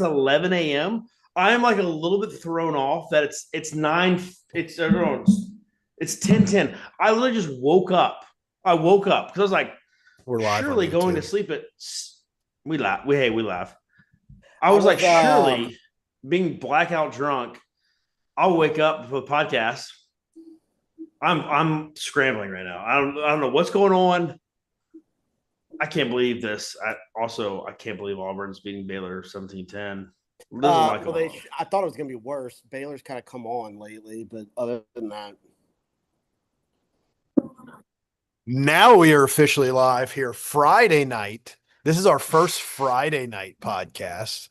11 a.m. I'm like a little bit thrown off that it's 9. It's I don't know, it's 10:10. I literally just woke up. I woke up because I was like, We're live on surely going to YouTube. sleep at we laugh. We laugh. I I was like, was surely being blackout drunk, I'll wake up for the podcast. I'm scrambling right now. I don't know what's going on. I can't believe this. I can't believe Auburn's beating Baylor 17-10. Doesn't like them. I thought it was going to be worse. Baylor's kind of come on lately, but other than that, Now we are officially live here Friday night. This is our first Friday night podcast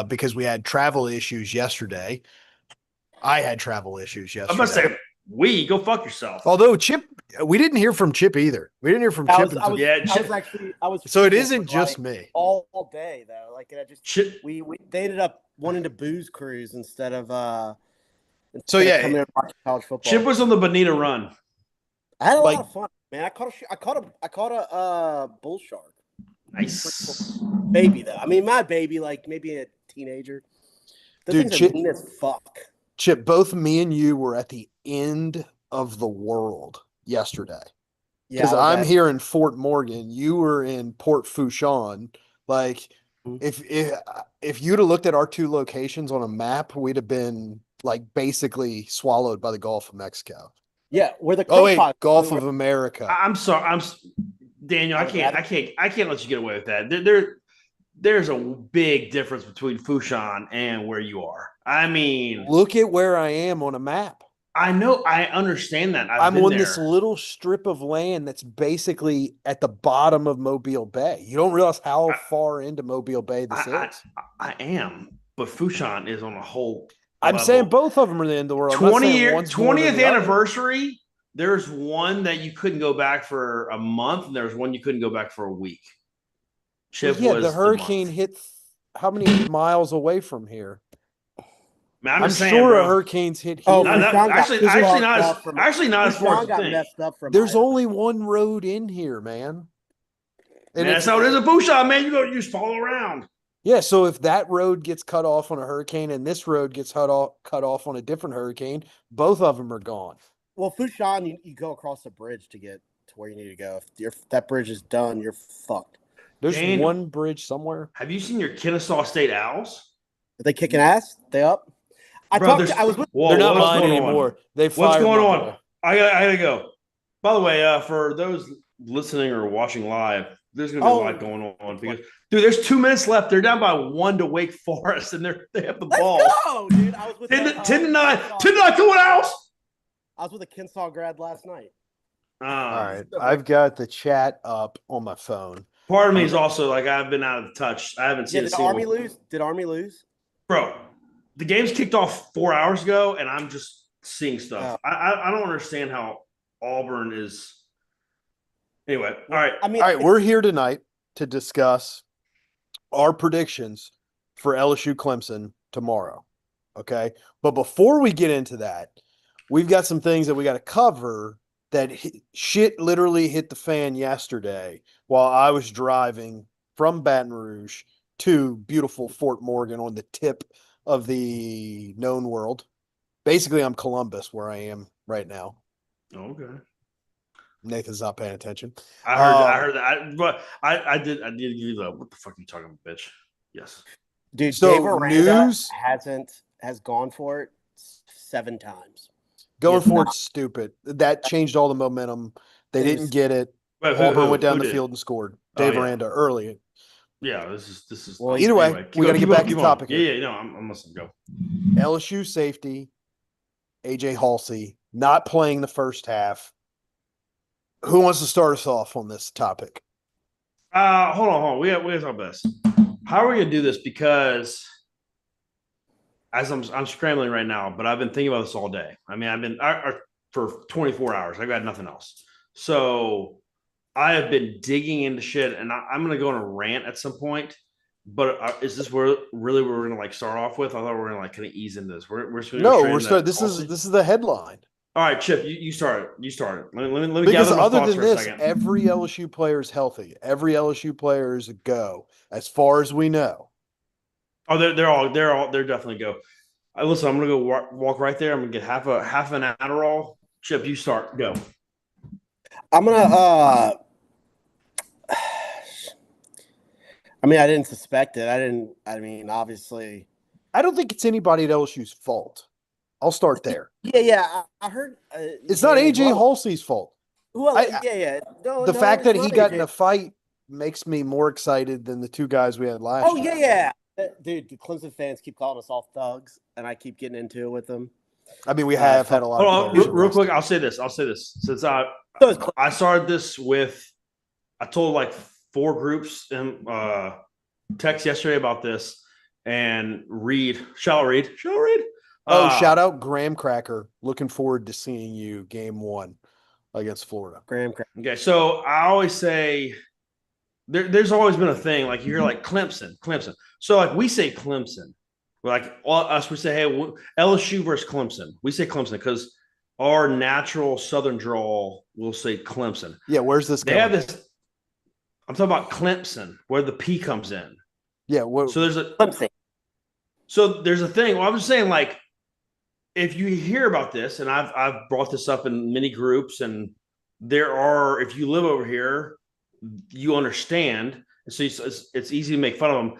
because we had travel issues yesterday. I had travel issues I'm about to yesterday. say, go fuck yourself. Although Chip, we didn't hear from Chip either. We didn't hear from Chip. So it isn't just me all day though. Like I just Chip. They ended up wanting to booze cruise instead of coming yeah, to watch college football. Chip was on the Bonita run. I had a lot of fun, man. I caught a bull shark. Nice Baby though. I mean, my baby, like maybe a teenager. The Dude, things are mean as fuck. Chip, both me and you were at the end of the world yesterday. Because I'm here in Fort Morgan, you were in Port Fourchon. Like, if you'd have looked at our two locations on a map, we'd have been like basically swallowed by the Gulf of Mexico. Yeah, where the Gulf of America. I'm sorry, Daniel. I can't let you get away with that. There's a big difference between Fourchon and where you are. I mean, look at where I am on a map. I know. I understand that. I'm on this little strip of land that's basically at the bottom of Mobile Bay. You don't realize how far into Mobile Bay this is. I am, but Fourchon is on a whole. I'm saying both of them are the end of the world. 20th anniversary. There's one that you couldn't go back for a month, and there's one you couldn't go back for a week. Chip was the hurricane hit how many miles away from here? Man, I'm sure a hurricane's hit here. Oh, actually not as far as you think. There's only one road in here, man. And that's how it is in Fourchon, man. You just follow around. Yeah, so if that road gets cut off on a hurricane and this road gets cut off on a different hurricane, both of them are gone. Well, Fourchon, you go across the bridge to get to where you need to go. If that bridge is done, you're fucked. There's one bridge somewhere. Have you seen your Kennesaw State Owls? Are they kicking ass? They up? They're not mine anymore. What's going on? I gotta go. By the way, for those listening or watching live, there's gonna be a lot going on because there's 2 minutes left. They're down by 1 to Wake Forest, and they have the ball. Let's go, dude. I was with 10 to 9. 10 to 9. Come on, Owls. I was with a Kennesaw grad last night. All right, I've got the chat up on my phone. Part of me is also like I've been out of touch. I haven't seen. Did Army lose? Did Army lose? Bro, the game's kicked off 4 hours ago, and I'm just seeing stuff. I don't understand how Auburn is. Anyway, all right. We're here tonight to discuss our predictions for LSU Clemson tomorrow. Okay, but before we get into that, we've got some things that we got to cover. That shit literally hit the fan yesterday while I was driving from Baton Rouge to beautiful Fort Morgan on the tip of the known world. Basically, I'm Columbus where I am right now. Okay. Nathan's not paying attention. I heard that. But I did give you the what the fuck are you talking about, bitch? Yes. Dude, so Dave Aranda has gone for it 7 times. Going for it's stupid. That changed all the momentum. They didn't get it. Auburn went down the field and scored. Dave Aranda early. Yeah, this is. Well, either way, we got to get back to the topic. Yeah, no, I'm listening. Go. LSU safety, AJ Halsey, not playing the first half. Who wants to start us off on this topic? Hold on. We got to talk about this. How are we gonna do this? Because as I'm scrambling right now, but I've been thinking about this all day. I mean, I've been for 24 hours. I've got nothing else. So I have been digging into shit, and I'm going to go on a rant at some point. But is this where we're going to like start off with? I thought we were going to like kind of ease into this. We're starting. This is the headline. All right, Chip, you start. You start. Let me because gather my other thoughts than for this, a second. every LSU player is healthy. Every LSU player is a go, as far as we know. Oh, they're definitely go. Listen, I'm gonna go walk right there. I'm gonna get half an Adderall. Chip, you start. Go. I'm gonna. I mean, I didn't suspect it. I didn't. I mean, obviously. I don't think it's anybody at LSU's fault. I'll start there. Yeah. I heard. It's not AJ Halsey's fault. Well, I- yeah. No, The fact that it's he not got in AJ. a fight makes me more excited than the two guys we had last Oh year. yeah. Dude, the Clemson fans keep calling us all thugs, and I keep getting into it with them. I mean, we have had a lot Hold of on, players real quick. arrested. I'll say this. Since So is I started this with, I told like 4 groups in text yesterday about this, and shout out Reed. Shout out Graham Cracker. Looking forward to seeing you game 1 against Florida. Graham. Okay, so I always say there's always been a thing like you hear like Clemson. So like we say Clemson, like all us we say hey LSU versus Clemson. We say Clemson because our natural Southern drawl will say Clemson. Yeah, where's this They going? have this. I'm talking about Clemson, where the P comes in. Yeah, So there's a Clemson. thing. Well, I'm just saying, like, if you hear about this, and I've brought this up in many groups, and if you live over here, you understand. So it's easy to make fun of them.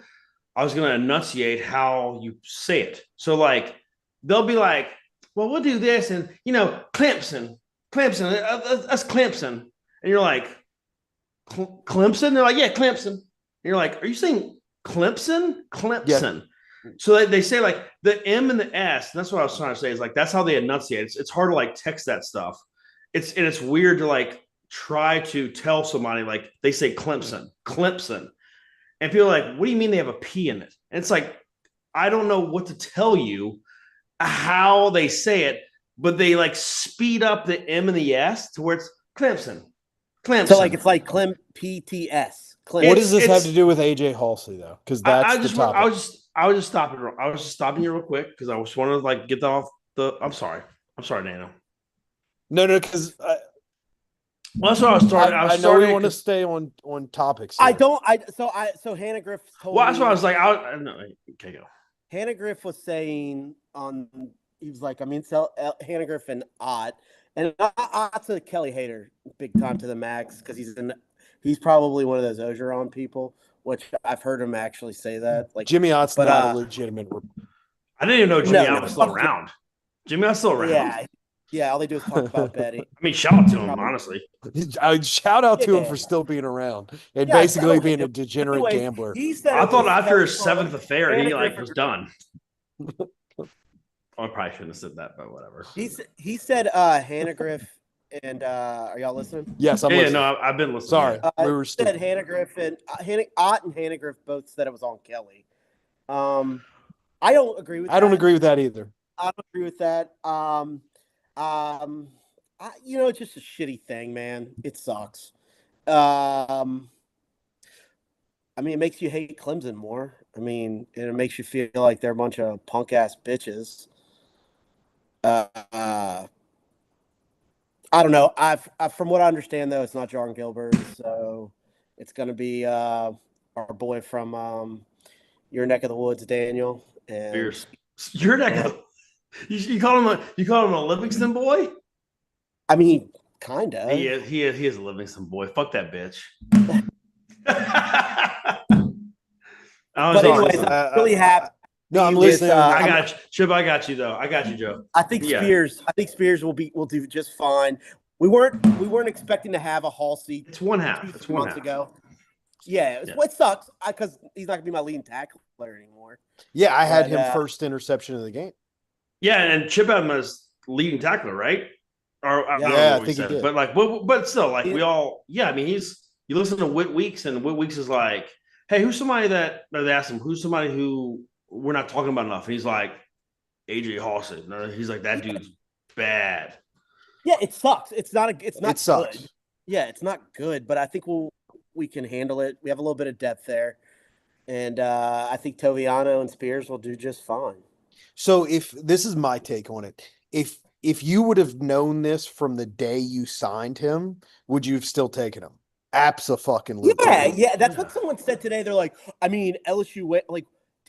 I was going to enunciate how you say it. So like they'll be like, well, we'll do this, and Clemson, that's Clemson, and you're like, Clemson. They're like, yeah, Clemson. And you're like, are you saying Clemson? Yeah. So they say like the M and the S. And that's what I was trying to say. Is like that's how they enunciate. It's hard to like text that stuff. It's weird to like try to tell somebody like they say Clemson, and people are like, what do you mean they have a P in it? And it's like I don't know what to tell you how they say it, but they like speed up the M and the S to where it's Clemson. So like it's like PTS. What Clemson. does this have to do with AJ Halsey though? Because that's the topic. I was just stopping you real quick because I was wanting to like get that off the. I'm sorry, Dana. No, because Well, that's what I was starting. I know we want to stay on topics. I don't. So Hannah Griff told Well, that's me. why I was like, I know. Okay, go. Hannah Griff was saying he was like, I mean, so Hannah Griff and Ott, and Ott's a Kelly hater, big time to the max, because he's probably one of those Ogeron people, which I've heard him actually say that. Like Jimmy Ott's not a legitimate. I didn't even know Jimmy Ott was still around. Jimmy Ott's still around. Yeah. All they do is talk about Betty. I mean, shout out to him, honestly. Shout out to him for still being around and basically being a degenerate gambler. He said I thought after his 7th affair, he like was done. I probably shouldn't have said that, but whatever. He said Hannah Griff and are y'all listening? Yes, I'm listening. No, I've been listening. Sorry, we were said Hannah Griff and Ott and Hannah Griff both said it was on Kelly. I don't agree with. I don't agree with that either. I don't agree with that. It's just a shitty thing, man. It sucks. I mean, it makes you hate Clemson more. I mean, and it makes you feel like they're a bunch of punk ass bitches. I don't know. I've from what I understand though, it's not John Gilbert, so it's going to be our boy from your neck of the woods, Daniel. And Fierce. Your neck of you call him a Livingston boy? I mean, kind of. He is a Livingston boy. Fuck that bitch. But anyways, I'm really happy. No, I'm listening. I got you, Chip. I got you though. I got you, Joe. I think Spears will do just fine. We weren't expecting to have a Halsey. It's one half. It's 2 one months half. ago. Yeah, it sucks because he's not gonna be my leading tackler anymore. Yeah, I had him first interception of the game. Yeah, and Chip had him as leading tackler, right? Or I don't know I what think he did. But like, but still, like we all, yeah. I mean, you listen to Whit Weeks, and Whit Weeks is like, hey, who's somebody that they asked him, who's somebody who we're not talking about enough? And he's like, AJ Halsey. No, he's like, that dude's bad. Yeah, it sucks. It's not It sucks. good. Yeah, it's not good, but I think we can handle it. We have a little bit of depth there. And I think Toviano and Spears will do just fine. So if this is my take on it, if you would have known this from the day you signed him, would you have still taken him? Abso-fucking-lutely. Yeah. That's what someone said today. They're like, I mean, LSU went like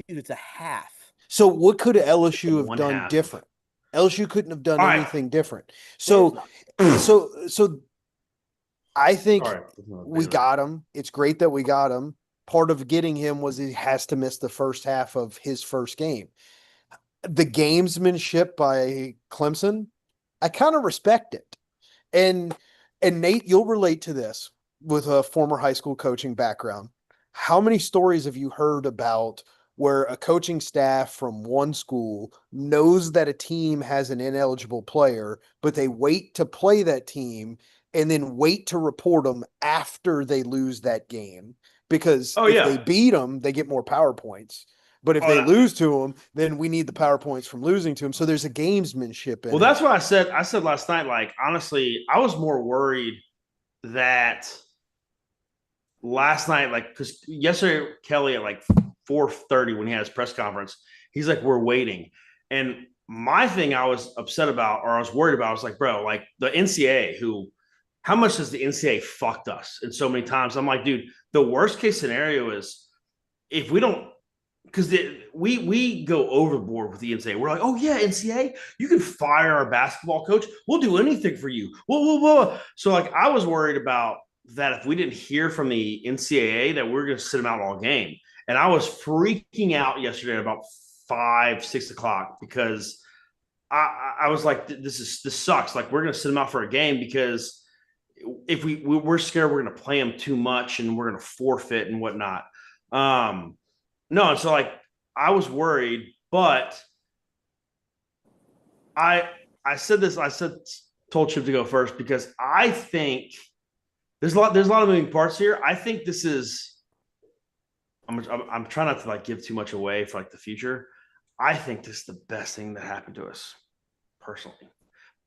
Dude, it's a half. So what could LSU have One done half. different? LSU couldn't have done All right. anything different. There's So, not. so I think Sorry. we got him. It's great that we got him. Part of getting him was he has to miss the first half of his first game. The gamesmanship by Clemson, I kind of respect it. And Nate, you'll relate to this with a former high school coaching background. How many stories have you heard about where a coaching staff from one school knows that a team has an ineligible player, but they wait to play that team and then wait to report them after they lose that game? Because if they beat them, they get more PowerPoints. But if they lose to them, then we need the PowerPoints from losing to them. So there's a gamesmanship in it. Well, that's what I said. I said last night, like, honestly, I was more worried that last night, like, because yesterday, Kelly at like 4:30 when he had his press conference, he's like, we're waiting. And my thing I was upset about, or I was worried about, I was like, bro, like the NCAA, how much has the NCAA fucked us in so many times? I'm like, dude, the worst case scenario is if we don't, because we go overboard with the NCAA. We're like, oh yeah, NCAA, you can fire our basketball coach. We'll do anything for you. Whoa. So like, I was worried about that if we didn't hear from the NCAA that we're going to sit them out all game. And I was freaking out yesterday about 5-6 o'clock because I was like, this sucks. Like, we're going to sit them out for a game because if we're scared we're going to play them too much and we're going to forfeit and whatnot. No, and so like I was worried, but I told Chip to go first because I think there's a lot of moving parts here. I think this is I'm trying not to like give too much away for like the future. I think this is the best thing that happened to us personally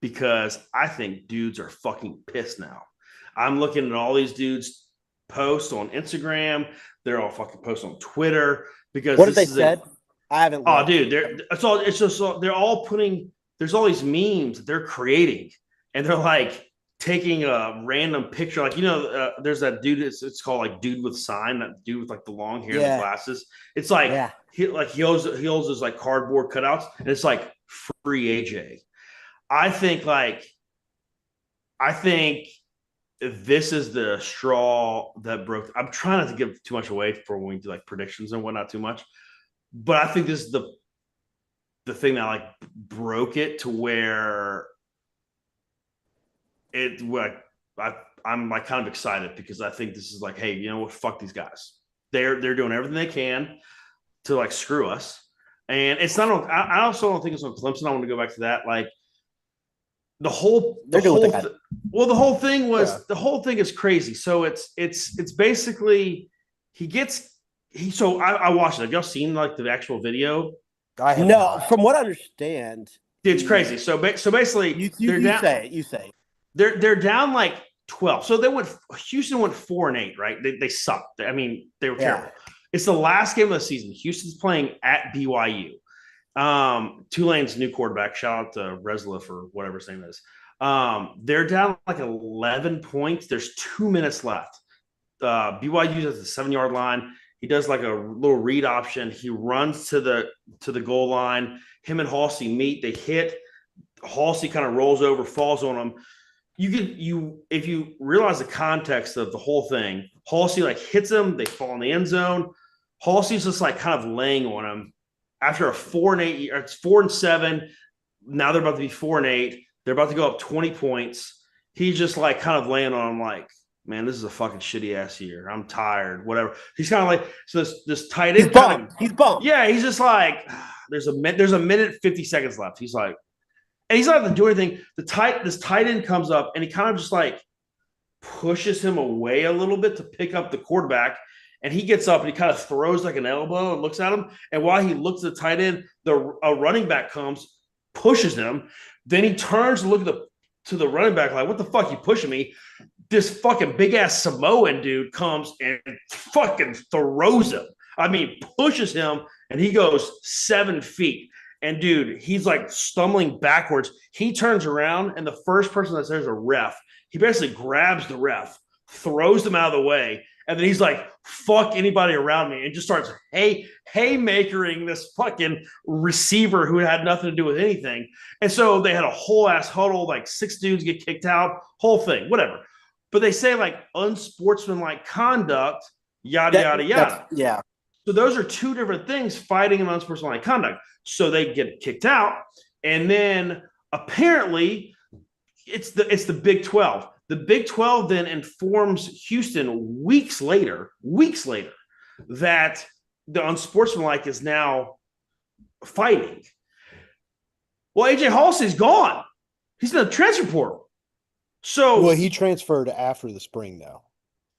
because I think dudes are fucking pissed now. I'm looking at all these dudes post on Instagram. They're all fucking post on Twitter because what did they said? I haven't. Oh, dude, they're all putting. There's all these memes that they're creating, and they're like taking a random picture. Like there's that dude. It's called like dude with sign. That dude with like the long hair and the glasses. It's like he holds those like cardboard cutouts, and it's like free AJ. I think this is the straw that broke. I'm trying not to give too much away for when we do like predictions and whatnot too much, but I think this is the thing that like broke it to where I'm like kind of excited because I think this is like, hey, you know what? Fuck these guys. They're doing everything they can to like screw us, and it's not. I also don't think it's on Clemson. I want to go back to that. Like the whole thing is crazy. So it's basically so I watched it. Have y'all seen like the actual video? From what I understand, it's crazy. So basically you say they're down like 12. So Houston went 4-8, right? They sucked. I mean, they were terrible. It's the last game of the season. Houston's playing at BYU. Tulane's new quarterback. Shout out to Resliff or whatever his name is. They're down like 11 points. There's 2 minutes left. BYU has the 7-yard line. He does like a little read option. He runs to the goal line. Him and Halsey meet. They hit. Halsey kind of rolls over, falls on him. If you realize the context of the whole thing, Halsey like hits him. They fall in the end zone. Halsey's just like kind of laying on him. After a 4-8, it's 4-7. Now they're about to be 4-8. They're about to go up 20 points. He's just like kind of laying on him like, man, this is a fucking shitty ass year. I'm tired, whatever. He's kind of like, so this tight end. He's bummed. Yeah, he's just like, there's a minute 50 seconds left. He's like, and he's not going to do anything. This tight end comes up and he kind of just like pushes him away a little bit to pick up the quarterback. And he gets up and he kind of throws like an elbow and looks at him. And while he looks at the tight end, a running back comes, pushes him. Then he turns to look to the running back like, what the fuck, you pushing me? This fucking big ass Samoan dude comes and fucking throws him. I mean, pushes him and he goes 7 feet. And dude, he's like stumbling backwards. He turns around and the first person that says a ref, he basically grabs the ref, throws them out of the way. And then he's like, fuck anybody around me, and just starts haymakering this fucking receiver who had nothing to do with anything. And so they had a whole ass huddle, like 6 dudes get kicked out, whole thing, whatever. But they say like unsportsmanlike conduct, yada, yada, yada. Yeah. So those are 2 different things, fighting and unsportsmanlike conduct. So they get kicked out. And then apparently it's the Big 12. The Big 12 then informs Houston weeks later, that the unsportsmanlike is now fighting. Well, AJ Halsey's gone. He's in the transfer portal. So Well, he transferred after the spring now.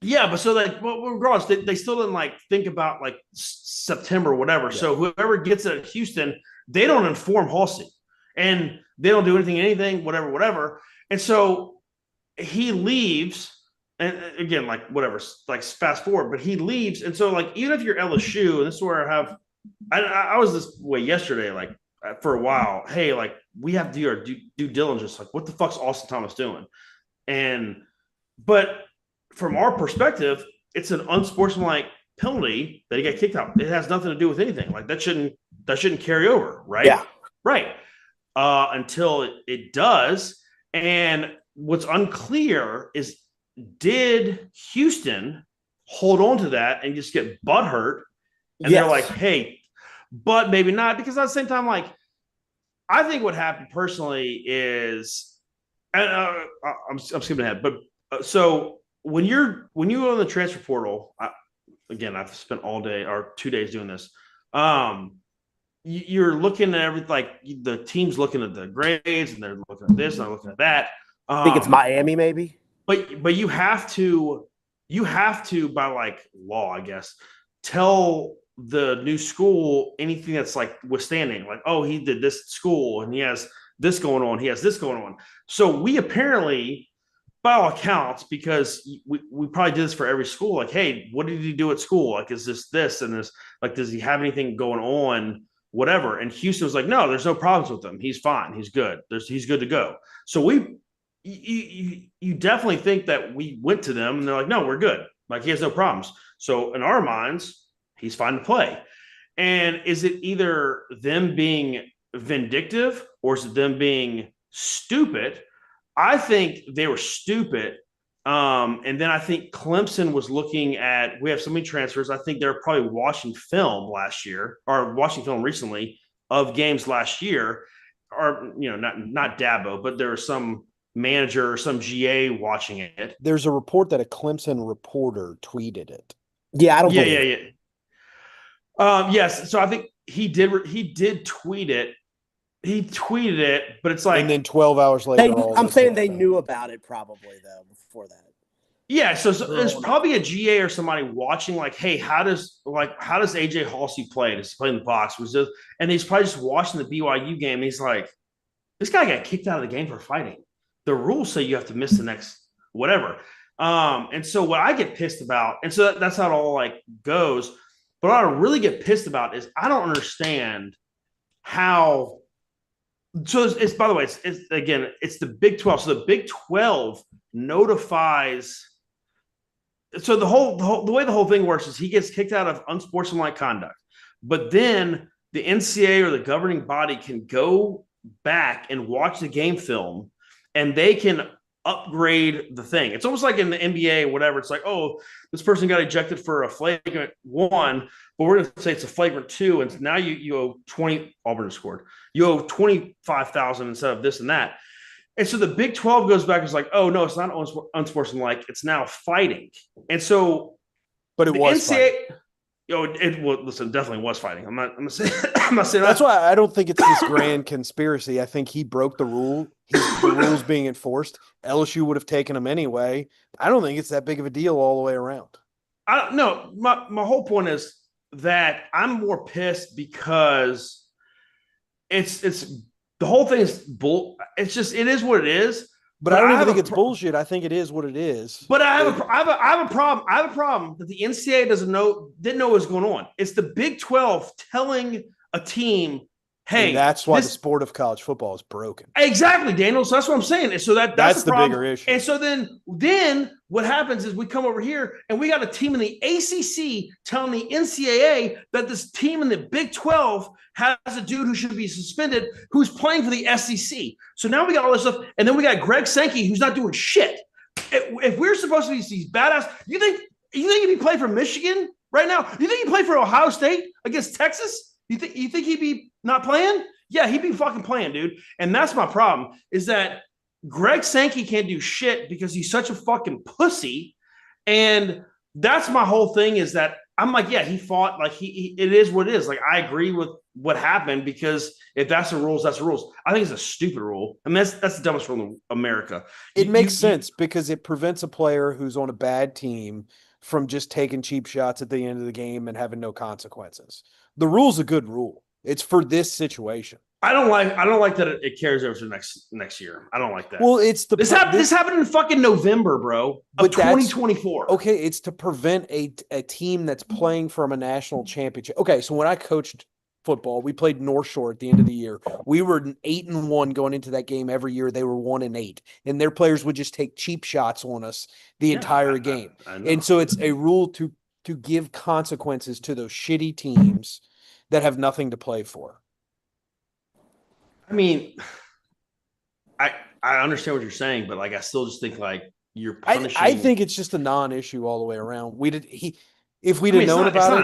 yeah, but so like, well, regardless, they still didn't like think about like September or whatever. Yeah. So whoever gets it at Houston, they don't inform Halsey, and they don't do anything, whatever. And so he leaves, and again, like whatever, like fast forward, but he leaves. And so like, even if you're LSU, and this is where I was this way yesterday, like for a while, hey, like we have to do our due diligence. Like, what the fuck's Austin Thomas doing? But from our perspective, it's an unsportsmanlike penalty that he got kicked out. It has nothing to do with anything. Like that shouldn't carry over, right? Yeah. Right. Until it does. And what's unclear is, did Houston hold on to that and just get butthurt? And they're like, hey, but maybe not, because at the same time, like, I think what happened personally is, and I'm skipping ahead, but so when you go in the transfer portal, I've spent all day or 2 days doing this. You're looking at everything, like the team's looking at the grades, and they're looking at this and they're looking at that. I think it's Miami, maybe. But you have to by like law, I guess, tell the new school anything that's like withstanding, like, oh, he did this at school and he has this going on, he has this going on. So we apparently, by all accounts, because we probably did this for every school, like, hey, what did he do at school? Like, is this and this, like, does he have anything going on, whatever? And Houston was like, no, there's no problems with him, he's fine, he's good, he's good to go. So you definitely think that we went to them and they're like, no, we're good, like he has no problems. So in our minds, he's fine to play. And is it either them being vindictive or is it them being stupid? I think they were stupid. And then I think Clemson was looking at, we have so many transfers. I think they're probably watching film recently of games last year, or, not Dabo, but there was some manager or some GA watching it. There's a report that a Clemson reporter tweeted it. Yeah, I don't. Yeah. Yes. So I think he did tweet it. He tweeted it, but it's like, and then 12 hours later, I'm saying they knew about it probably though before that. Yeah, so there's probably a GA or somebody watching, like, hey, how does AJ Halsey play? Does he play in the box? And he's probably just watching the BYU game. And he's like, this guy got kicked out of the game for fighting. The rules say you have to miss the next whatever. And so what I get pissed about, and so that's how it all like goes. But what I really get pissed about is I don't understand how. So it's by the way, it's the Big 12. So the Big 12 notifies. So the way the whole thing works is he gets kicked out of unsportsmanlike conduct, but then the NCAA or the governing body can go back and watch the game film, and they can upgrade the thing. It's almost like in the NBA or whatever. It's like, oh, this person got ejected for a flagrant 1, but we're going to say it's a flagrant 2, and now you owe 20. Auburn scored. You owe 25,000 instead of this and that. And so the Big 12 goes back and is like, oh no, it's not unsportsmanlike. It's now fighting. And so, but it was NCAA. Listen, definitely was fighting. I'm not saying that's why I don't think it's this grand conspiracy. I think he broke the rule. The rules being enforced. LSU would have taken him anyway. I don't think it's that big of a deal all the way around. I don't know. My whole point is that I'm more pissed because it's the whole thing is bull. It's just, it is what it is. But I don't even think it's bullshit. I think it is what it is. But I have a problem. I have a problem that the NCAA didn't know what was going on. It's the Big 12 telling a team, Hey, And that's why the this- sport of college football is broken. Exactly, Daniel. So that's what I'm saying. And so that's the problem. bigger issue. And so then what happens is we come over here and we got a team in the ACC telling the NCAA that this team in the Big 12 has a dude who should be suspended who's playing for the SEC. So now we got all this stuff, and then we got Greg Sankey who's not doing shit. If we're supposed to be these badass, you think he'd be playing for Michigan right now? You think he'd play for Ohio State against Texas? You think he'd be not playing? Yeah, he'd be fucking playing, dude. And that's my problem is that Greg Sankey can't do shit because he's such a fucking pussy. And that's my whole thing is that I'm like, yeah, he fought like it is what it is. Like, I agree with what happened because if that's the rules, that's the rules. I think it's a stupid rule. I mean, that's the dumbest rule in America. It makes sense because it prevents a player who's on a bad team from just taking cheap shots at the end of the game and having no consequences. The rule's a good rule. It's for this situation. I don't like that it carries over to next year. I don't like that. Well, it's this happened in fucking November, bro, of 2024. Okay, it's to prevent a team that's playing from a national championship. Okay, so when I coached football, we played North Shore at the end of the year. We were 8-1 going into that game every year. They were 1-8, and their players would just take cheap shots on us the entire game. And so it's a rule to give consequences to those shitty teams that have nothing to play for. I mean, I understand what you're saying, but like I still just think like you're punishing. I think it's just a non-issue all the way around. If we'd have known about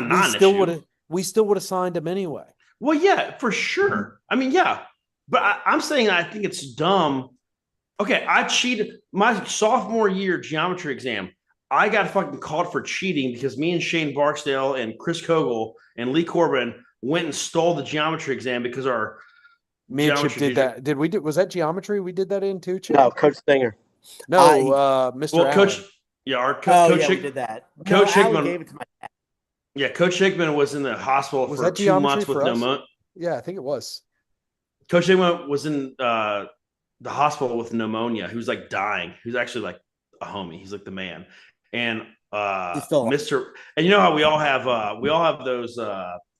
it, we still would have signed him anyway. Well, yeah, for sure. I mean, yeah, but I'm saying I think it's dumb. Okay, I cheated my sophomore year geometry exam. I got fucking called for cheating because me and Shane Barksdale and Chris Kogel and Lee Corbin went and stole the geometry exam because our me and Chip did that. Was that geometry? We did that in too, Chip? No, Coach Singer. No, Mr. Well, Allen. Coach. Yeah, our Coach. We did that. Coach Hickman gave it to my dad. Yeah, Coach Hickman was in the hospital for 2 months with pneumonia. Yeah, I think it was. Coach Hickman was in the hospital with pneumonia. He was like dying. He was actually like a homie. He's like the man. And Mr. And you know how we all have those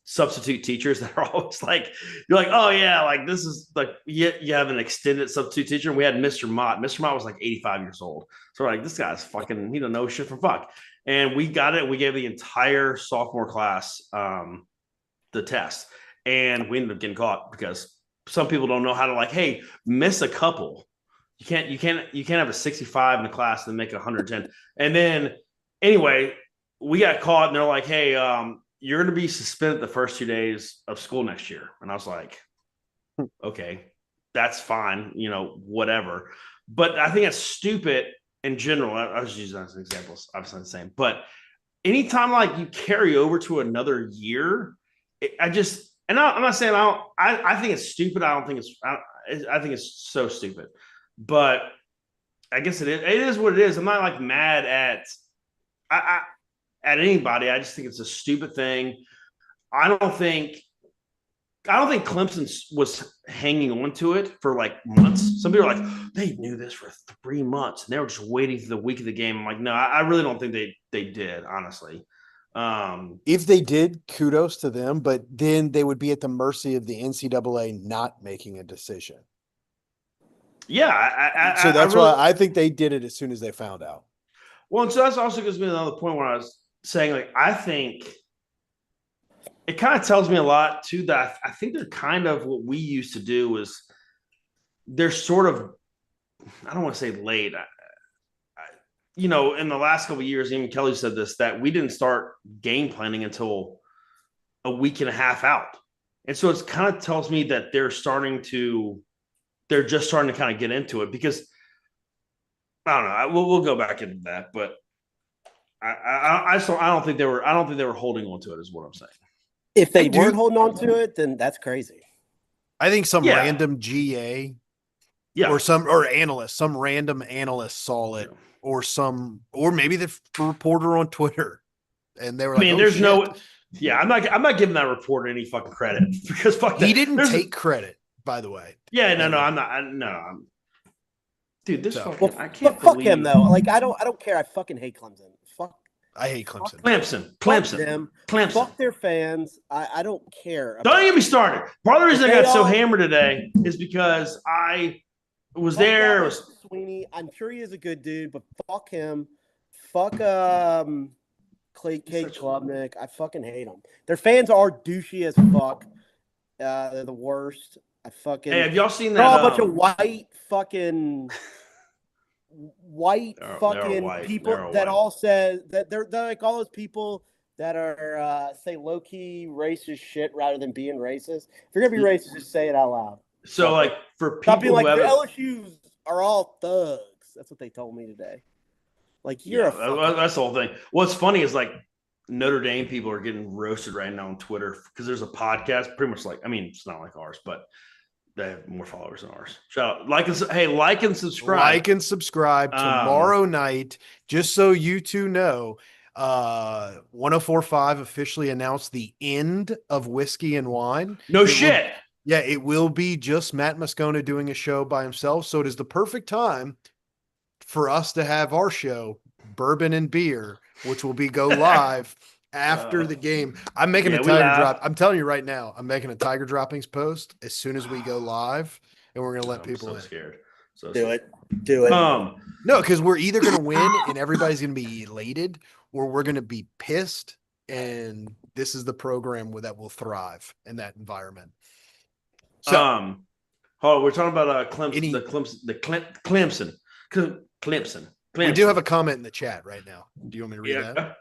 substitute teachers that are always like, you're like, oh yeah, like this is like you have an extended substitute teacher. And we had Mr. Mott. Mr. Mott was like 85 years old. So we're like, this guy's fucking, he don't know shit from fuck. And we got it. We gave the entire sophomore class the test. And we ended up getting caught because some people don't know how to like, hey, miss a couple. You can't have a 65 in the class and then make it 110. And then anyway, we got caught and they're like, hey, you're going to be suspended the first 2 days of school next year. And I was like, okay, that's fine. You know, whatever. But I think it's stupid in general. I was using that as an example. Obviously the same. But anytime like you carry over to another year, I'm not saying I think it's stupid. I think it's so stupid. But I guess it is what it is. I'm not like mad at anybody. I just think it's a stupid thing. I don't think Clemson was hanging on to it for like months. Some people are like, they knew this for 3 months and they were just waiting for the week of the game. I'm like, no, I really don't think they did, honestly. If they did, kudos to them, but then they would be at the mercy of the NCAA not making a decision. Yeah. So that's why I think they did it as soon as they found out. Well, and so that's also gives me another point where I was saying, like, I think it kind of tells me a lot too that I think they're kind of what we used to do was they're sort of, I don't want to say late. In the last couple of years, even Kelly said this, that we didn't start game planning until a week and a half out. And so it kind of tells me that they're just starting to kind of get into it because I don't know. We'll go back into that, but I don't think they were holding on to it is what I'm saying. If they weren't holding on to it, then that's crazy. I think some random GA or analyst, some random analyst saw it or maybe the reporter on Twitter and they were like, there's no, I'm not giving that reporter any fucking credit because he didn't take credit, by the way. Yeah, no, I'm not. Dude, this fucking, I can't fuck believe him though. Like I don't care. I fucking hate Clemson. Fuck I hate Clemson. Fuck them. Clemson. Fuck their fans. I don't care. Don't get me started. Part of the reason I They got so all- hammered today is because I was Fuck there. Alex Sweeney. I'm sure he is a good dude, but fuck him. Fuck Cade Klubnik. I fucking hate them. Their fans are douchey as fuck. They're the worst. I fucking. Hey, have y'all seen They're that? all a bunch of white fucking They're white. people They're that white. all says that they're like all those people that are say low key racist shit rather than being racist. If you're gonna be racist, just say it out loud. So, like, for Stop being people like who the haven't, LSU's are all thugs. That's what they told me today. Like you're that's the whole thing. What's funny is like Notre Dame people are getting roasted right now on Twitter because there's a podcast, pretty much like, I mean, it's not like ours, but they have more followers than ours. Shout out, like and subscribe. Like and subscribe tomorrow night. Just so you two know, 104.5 officially announced the end of Whiskey and Wine. No shit. Yeah, it will be just Matt Moscona doing a show by himself. So it is the perfect time for us to have our show, Bourbon and Beer, which will be go live after the game. I'm making a Tiger drop. I'm telling you right now, I'm making a Tiger Droppings post as soon as we go live, and we're going to let people in. Scared. Do it. No, because we're either going to win and everybody's going to be elated, or we're going to be pissed. And this is the program that will thrive in that environment. So, we're talking about Clemson. We do have a comment in the chat right now. Do you want me to read that?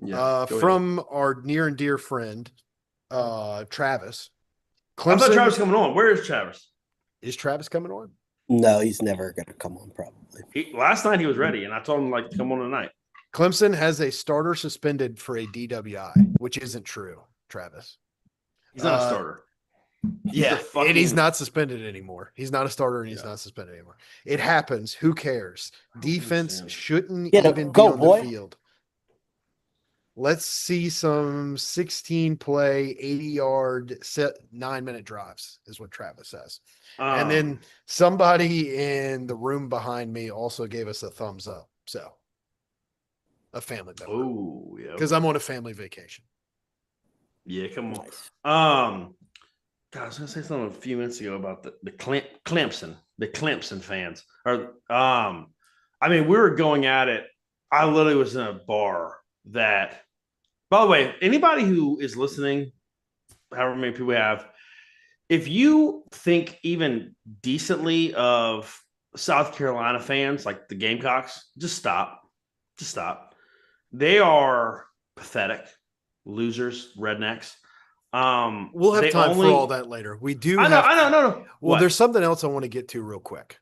Yeah. From our near and dear friend, Travis. I thought Travis coming on. Where is Travis? Is Travis coming on? No, he's never going to come on, probably. Last night he was ready, and I told him like to come on tonight. Clemson has a starter suspended for a DWI, which isn't true, Travis. He's not a starter. And he's not suspended anymore. He's not a starter, and he's not suspended anymore. It happens. Who cares? Defense shouldn't even be on the field. Let's see some 16-play, 80-yard, 9-minute drives is what Travis says. And then somebody in the room behind me also gave us a thumbs up. So a family member. Oh, yeah. Because I'm on a family vacation. Yeah, come on. God, I was going to say something a few minutes ago about the Clemson fans. I mean, we were going at it. I literally was in a bar that, by the way, anybody who is listening, however many people we have, if you think even decently of South Carolina fans, like the Gamecocks, just stop. Just stop. They are pathetic, losers, rednecks. We'll have time for all that later. We do. I know. Well, what? There's something else I want to get to real quick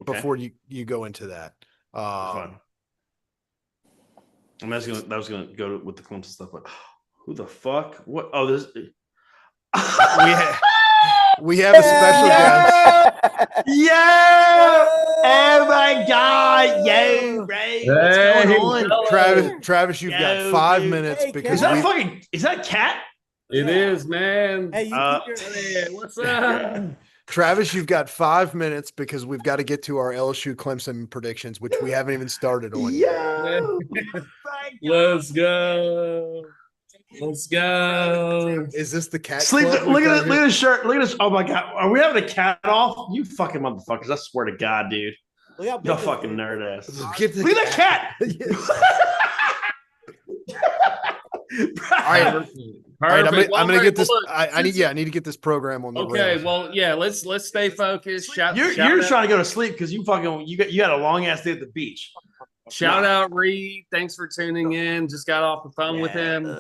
before you go into that. Fine. I was gonna go with the Clemson stuff, but who the fuck? What? Oh, this. we have a special guest. Yeah! Oh my God! Yo, Ray, what's going on? Travis, you've got 5 minutes because is that a cat? It is, man. Hey, what's up? Travis, you've got 5 minutes because we've got to get to our LSU Clemson predictions, which we haven't even started on. Yeah. Let's go. Let's go. Is this the cat? Sleep. Club Look at this shirt. Look at this. Oh my God. Are we having a cat off? You fucking motherfuckers. I swear to God, dude. Y'all fucking nerd ass. Look at that cat. All right, I'm gonna get this. I need to get this program on the rails. Well, yeah, let's stay focused. You're trying to go to sleep because you had a long ass day at the beach. Shout out Reed. Thanks for tuning in. Just got off the phone with him.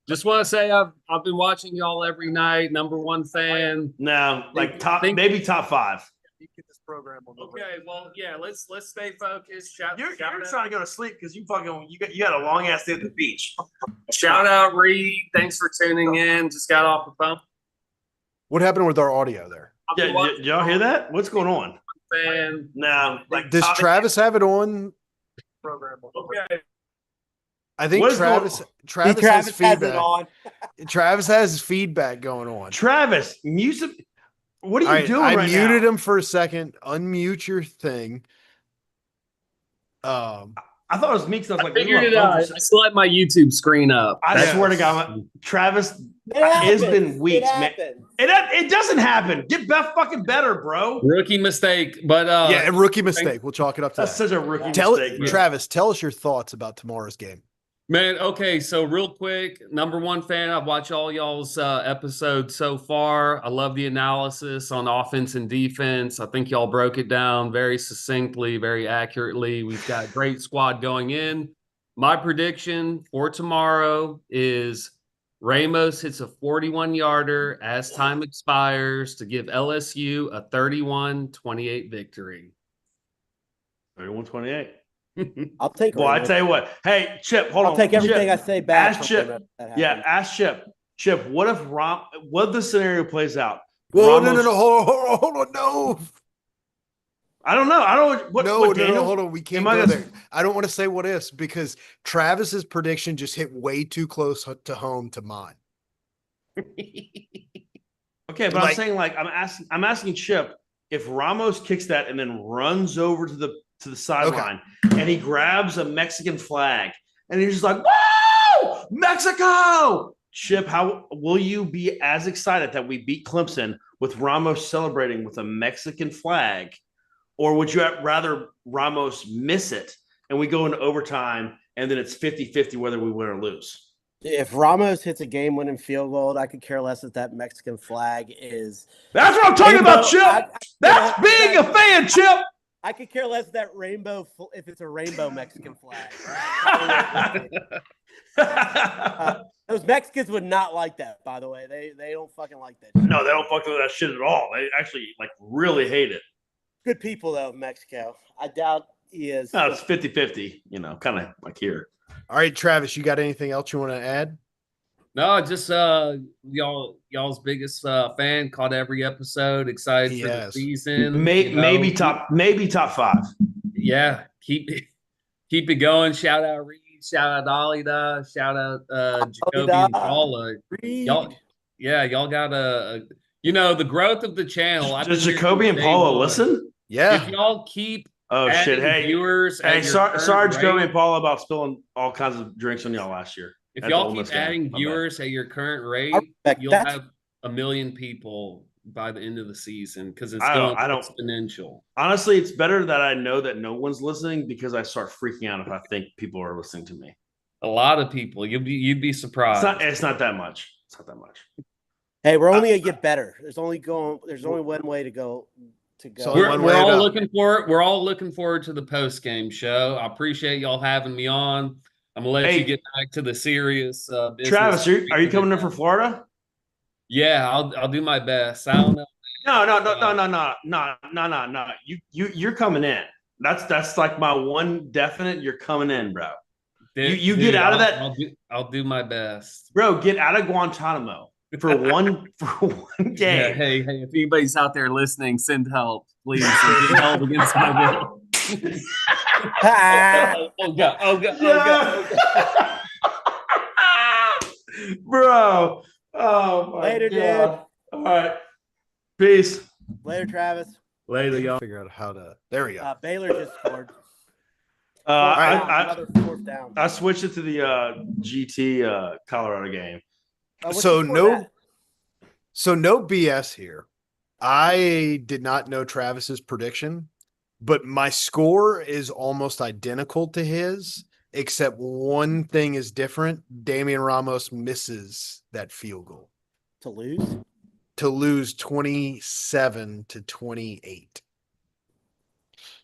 Just want to say I've been watching y'all every night. Number one fan. No, like maybe top 5. You get this program on the Okay, well, yeah, let's stay focused. You're trying to go to sleep because you had a long ass day at the beach. Shout out Reed. Thanks for tuning in. Just got off the phone. What happened with our audio there? Yeah, did y'all hear that? What's going on? Fan. No, like does Travis have it on? Program. Okay. I think Travis has feedback. Has it on. Travis has his feedback going on. Travis, music. What are you doing I right now? muted him for a second. Unmute your thing. I thought it was me because I was I like, we figured left it out. I Moses. still have my YouTube screen up. I swear to Yes. God, Travis, It happens. it's been weeks, It man. happens. It doesn't happen. Get fucking better, bro. Rookie mistake, but Yeah, a rookie mistake. We'll chalk it up to That's that. such a rookie Tell mistake, bro. Travis, tell us your thoughts about tomorrow's game. man, okay. So real quick, number one fan. I've watched all y'all's episodes so far. I love the analysis on offense and defense. I think y'all broke it down very succinctly, very accurately. We've got a great squad going in. My prediction for tomorrow is Ramos hits a 41-yarder as time expires to give LSU a 31-28 victory. 31-28. I'll take. Well, I Ramos. tell you what. Hey, Chip, hold on. I'll take everything Chip, I say back. ask from Chip. him if that Yeah, happens. ask Chip. Chip, what if what the scenario plays out? Whoa, Ramos- no, hold on, no. I don't know. I don't know what. No, what, no, Daniel? hold on. We can't Am I go gonna- there. I don't want to say what ifs because Travis's prediction just hit way too close to home to mine. Okay, but I'm Like- saying like I'm asking Chip if Ramos kicks that and then runs over to the sideline and he grabs a Mexican flag and he's just like, "Whoa, Mexico!" Chip, how will you be as excited that we beat Clemson with Ramos celebrating with a Mexican flag, or would you rather Ramos miss it and we go into overtime and then it's 50-50 whether we win or lose? If Ramos hits a game-winning field goal, I could care less if that Mexican flag is. That's what I'm talking about, Chip. That's being a I, fan, Chip. I could care less that rainbow if it's a rainbow Mexican flag. Those Mexicans would not like that. By the way, they don't fucking like that. No, they don't fuck with that shit at all. They actually like really hate it. Good people though, Mexico. I doubt he is. No, it's 50-50, kind of like here. All right, Travis, you got anything else you want to add? No, just y'all's biggest fan. Caught every episode. Excited for the Yes. season. Maybe top 5. Yeah, keep it going. Shout out Reed. Shout out Alida. Shout out Jacoby and Paula. Y'all got the growth of the channel. I've Does been here Jacoby since and day Paula one. listen? Yeah. If y'all keep Oh shit! adding Hey, viewers, at your sorry, current Jacoby rate- and Paula about spilling all kinds of drinks on y'all last year. If at the Ole y'all Miss keep game. adding My bad. viewers at your current rate, I respect you'll that. have 1 million people by the end of the season because it's I going don't- exponential. Honestly, it's better that I know that no one's listening because I start freaking out if I think people are listening to me. A lot of people. You'd be surprised. It's not that much. It's not that much. Hey, we're only gonna get better. There's only one way to go. So We're, one we're way all to- we're all looking forward to the post game show. I appreciate y'all having me on. I'm gonna let Hey, you get back to the serious business. Travis, are you coming in for Florida? Yeah, I'll do my best. I don't know. No. You're coming in. That's like my one definite. You're coming in, bro. You get out of that- I'll do my best. Bro, get out of Guantanamo for one Yeah, day. hey, if anybody's out there listening, send help, please. Get help against my will. Oh God. Bro. Oh my Later, God. All right. Peace. Later, Travis. Later, y'all. Figure out how to. There we go. Baylor just scored. I Another fourth down. switched it to the GT Colorado game. What's So the score no- of that? So no BS here. I did not know Travis's prediction, but my score is almost identical to his, except one thing is different. Damian Ramos misses that field goal To lose? to lose 27-28.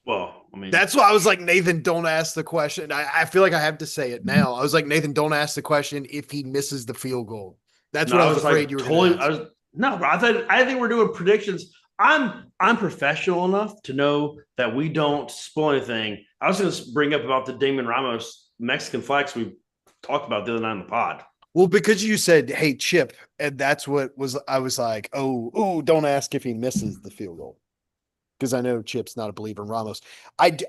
Well, I mean, That's why I was like, Nathan, don't ask the question. I feel like I have to say it now. I was like, Nathan, don't ask the question if he misses the field goal. That's what I was afraid you were totally. going to No, bro, I think we're doing predictions. I'm professional enough to know that we don't spoil anything. I was going to bring up about the Damon Ramos Mexican flags we talked about the other night on the pod. Well, because you said, hey, Chip, and that's what was, I was like, oh, don't ask if he misses the field goal. Because I know Chip's not a believer in Ramos. I think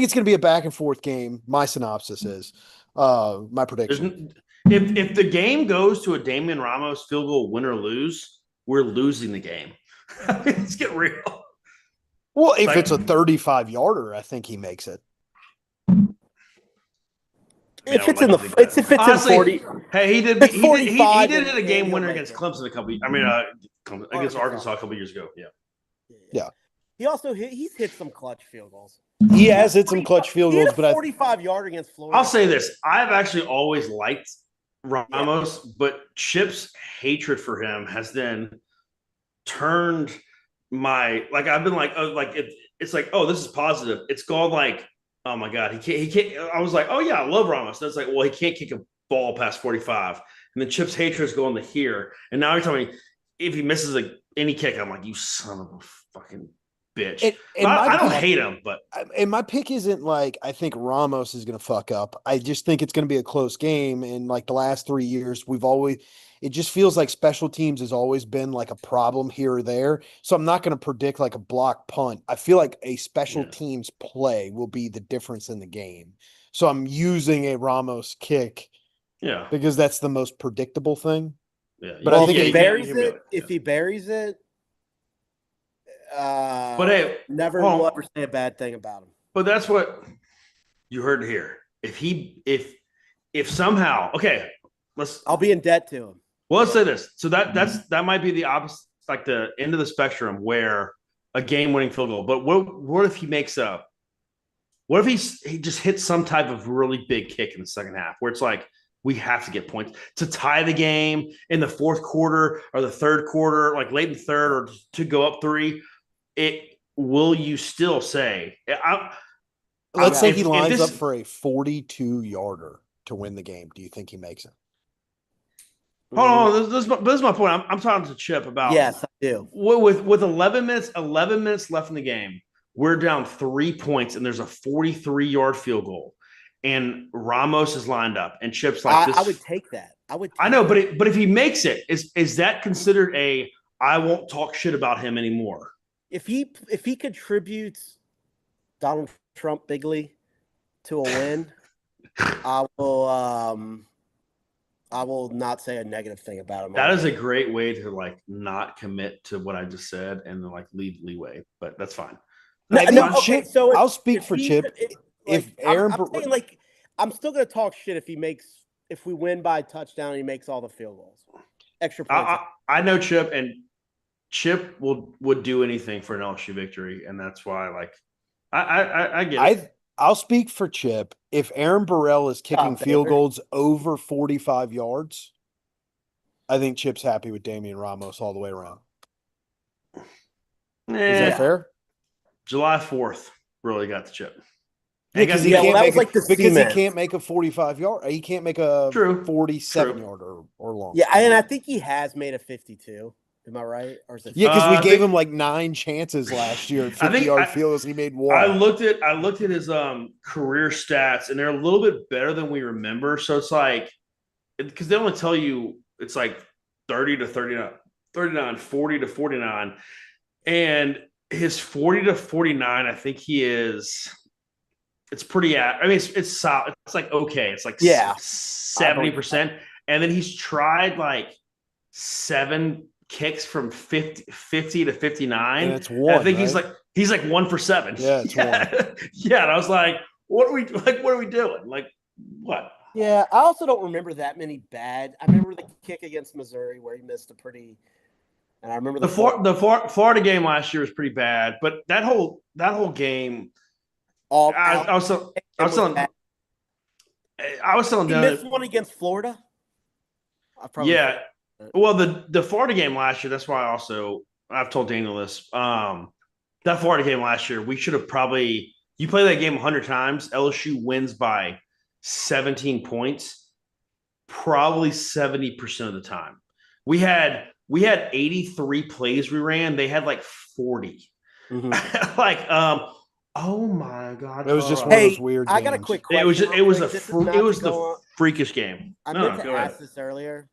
it's going to be a back and forth game. My synopsis is my There's, prediction. if the game goes to a Damian Ramos field goal, win or lose, we're losing the game. Let's get real. Well, if like- it's a 35-yarder, I think he makes it. mean, If I would it's in like the to think it's that. if it's Honestly, in 40, hey, he did it's he 45 did hit a and game he'll winner make against it. Clemson against Arkansas a couple years ago. Yeah. Yeah. He also he's hit some clutch field goals. He has hit some clutch field He goals, hit a but 45-yarder against Florida. I'll say this: I've actually always liked Ramos, but Chip's hatred for him has then turned my I've been like, oh, like it's like, oh, this is positive. It's gone like, oh my god, he can't. I was like, oh yeah, I love Ramos. That's like, well, he can't kick a ball past 45, and then Chip's hatred is going to here, and now you're telling me if he misses any kick, I'm like, you son of a fucking bitch. I don't hate him, but and my pick isn't like I think Ramos is going to fuck up. I just think it's going to be a close game. And like the last 3 years, it just feels like special teams has always been like a problem here or there. So I'm not going to predict like a block punt. I feel like a special teams play will be the difference in the game. So I'm using a Ramos kick, because that's the most predictable thing. Yeah, but I think if he buries it. But hey, never will ever say a bad thing about him. But that's what you heard here. If somehow, I'll be in debt to him. Well, let's say this. So that might be the opposite, like the end of the spectrum where a game-winning field goal. But what if he makes up? What if he just hits some type of really big kick in the second half where it's like we have to get points to tie the game in the fourth quarter or the third quarter, like late in the third, or to go up 3? Will you still say? Let's say he lines up for a 42-yarder to win the game. Do you think he makes it? Hold on, this is my point. I'm talking to Chip about. Yes, I do. With 11 minutes left in the game, we're down 3 points, and there's a 43-yard field goal, and Ramos is lined up, and Chip's like, I would take that. I know, but if he makes it, is that considered I won't talk shit about him anymore? If he contributes Donald Trump bigly to a win, I will not say a negative thing about him. That is a great way to not commit to what I just said and then leave leeway, but that's fine. Chip, so I'll speak for Chip. If Aaron, I'm still going to talk shit if we win by a touchdown and he makes all the field goals, extra points. I know Chip, and Chip would do anything for an LSU victory, and that's why I get it. I'll speak for Chip. If Aaron Burrell is kicking field goals over 45 yards, I think Chip's happy with Damian Ramos all the way around. Is that fair? July 4th really got the Chip. Because he can't make a 45-yard. He can't make a 47-yard or long. Yeah, and I think he has made a 52. Am I right? Or is it? Yeah, because we gave him 9 chances last year at 50-yard field goals, and he made 1. I looked at his career stats, and they're a little bit better than we remember. So it's because they only tell you it's 30 to 39, 40 to 49, and his 40 to 49, I think he is. It's pretty. I mean, it's solid. It's okay. It's 70%, and then he's tried 7 kicks from 50 to 59. And it's 1. I think he's 1 for 7. Yeah, it's 1. Yeah, and I was like, what are we doing? What? Yeah, I also don't remember that many bad. I remember the kick against Missouri where he missed a pretty. And I remember the Florida game last year was pretty bad, but that whole game. I was telling he missed one against Florida. Yeah. Well, the Florida game last year, that's why I've told Daniel this. That Florida game last year, we should have you play that game 100 times, LSU wins by 17 points, probably 70% of the time. We had 83 plays we ran. They had 40. Mm-hmm. Oh my God! It was just one of those weird games. I got a quick question. It was the freakish game. I meant to ask this earlier.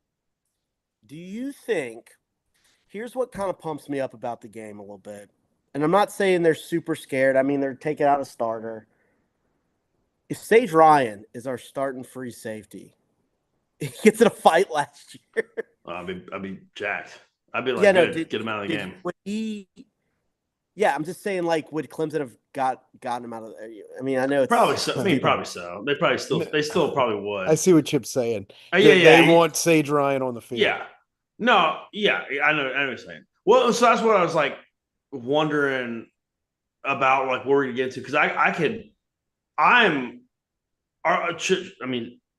Do you think? Here's what kind of pumps me up about the game a little bit, and I'm not saying they're super scared. I mean, they're taking out a starter. If Sage Ryan is our starting free safety, he gets in a fight last year. I'd be jacked. I'd be get him out of the game. Yeah, I'm just saying, like, would Clemson have gotten him out of there? I mean, I know it's Probably so. I mean, probably so. They still probably would. I see what Chip's saying. Yeah, They yeah. want Sage Ryan on the field. Yeah. No, yeah, I know what you're saying. Well, so that's what I was like wondering about, like, where we're gonna get to, because I mean,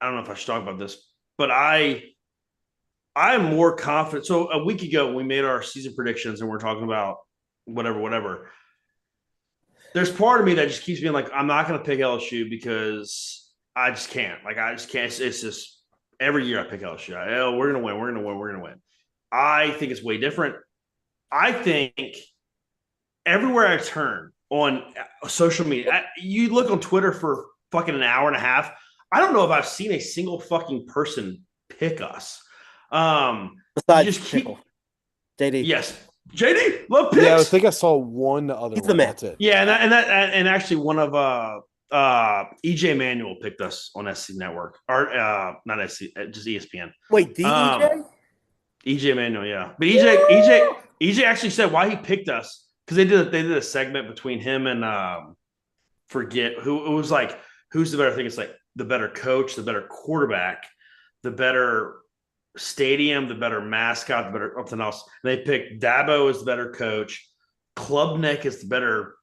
I don't know if I should talk about this, but I am more confident. So a week ago, we made our season predictions and we're talking about whatever. There's part of me that just keeps being like, I'm not going to pick LSU because I just can't. Like, I just can't. It's just every year I pick LSU. We're going to win. We're going to win. We're going to win. I think it's way different. I think everywhere I turn on social media, you look on Twitter for fucking an hour and a half. I don't know if I've seen a single fucking person pick us. besides you just keep Pickle. JD. Yes, JD love picks. Yeah, I think I saw one other He's one. the man. That's it. Yeah, and actually one of EJ Manuel picked us on SC Network, or not SC, just ESPN. Wait, DJ? EJ Manuel, yeah, but EJ actually said why he picked us, because they did a segment between him and forget who it was, like, who's the better thing. It's like the better coach, the better quarterback, the better stadium, the better mascot, the better something else. And they picked Dabo as the better coach, Klubnik is the better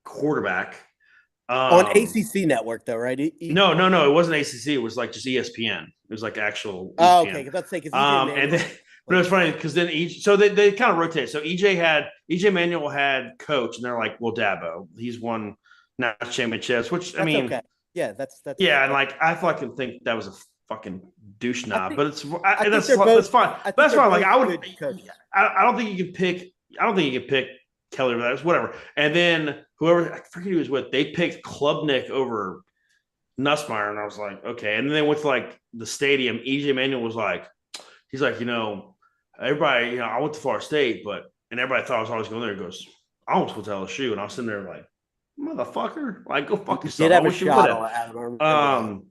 quarterback. On ACC Network, though, right? No, it wasn't ACC. It was like just ESPN. It was like actual ESPN. Oh, okay. Let's say And then, but it was funny because then they kind of rotated. So EJ Manuel had coach, and they're like, well, Dabo, he's won national championships, which That's okay. Yeah, that's yeah, and like I fucking think that was a fucking douche knob, but that's fine. That's fine. Like I don't think you can pick Kelly over that. It's whatever. And then whoever, I forget who he was with, they picked Klubnik over Nussmeier, and I was like, okay. And then they went to like the stadium. EJ Manuel was like, he's like, everybody, I went to Florida State, and everybody thought I was always going there. He goes, I almost went to LSU, and I was sitting there like, motherfucker, like, go fuck yourself. Did have a shot on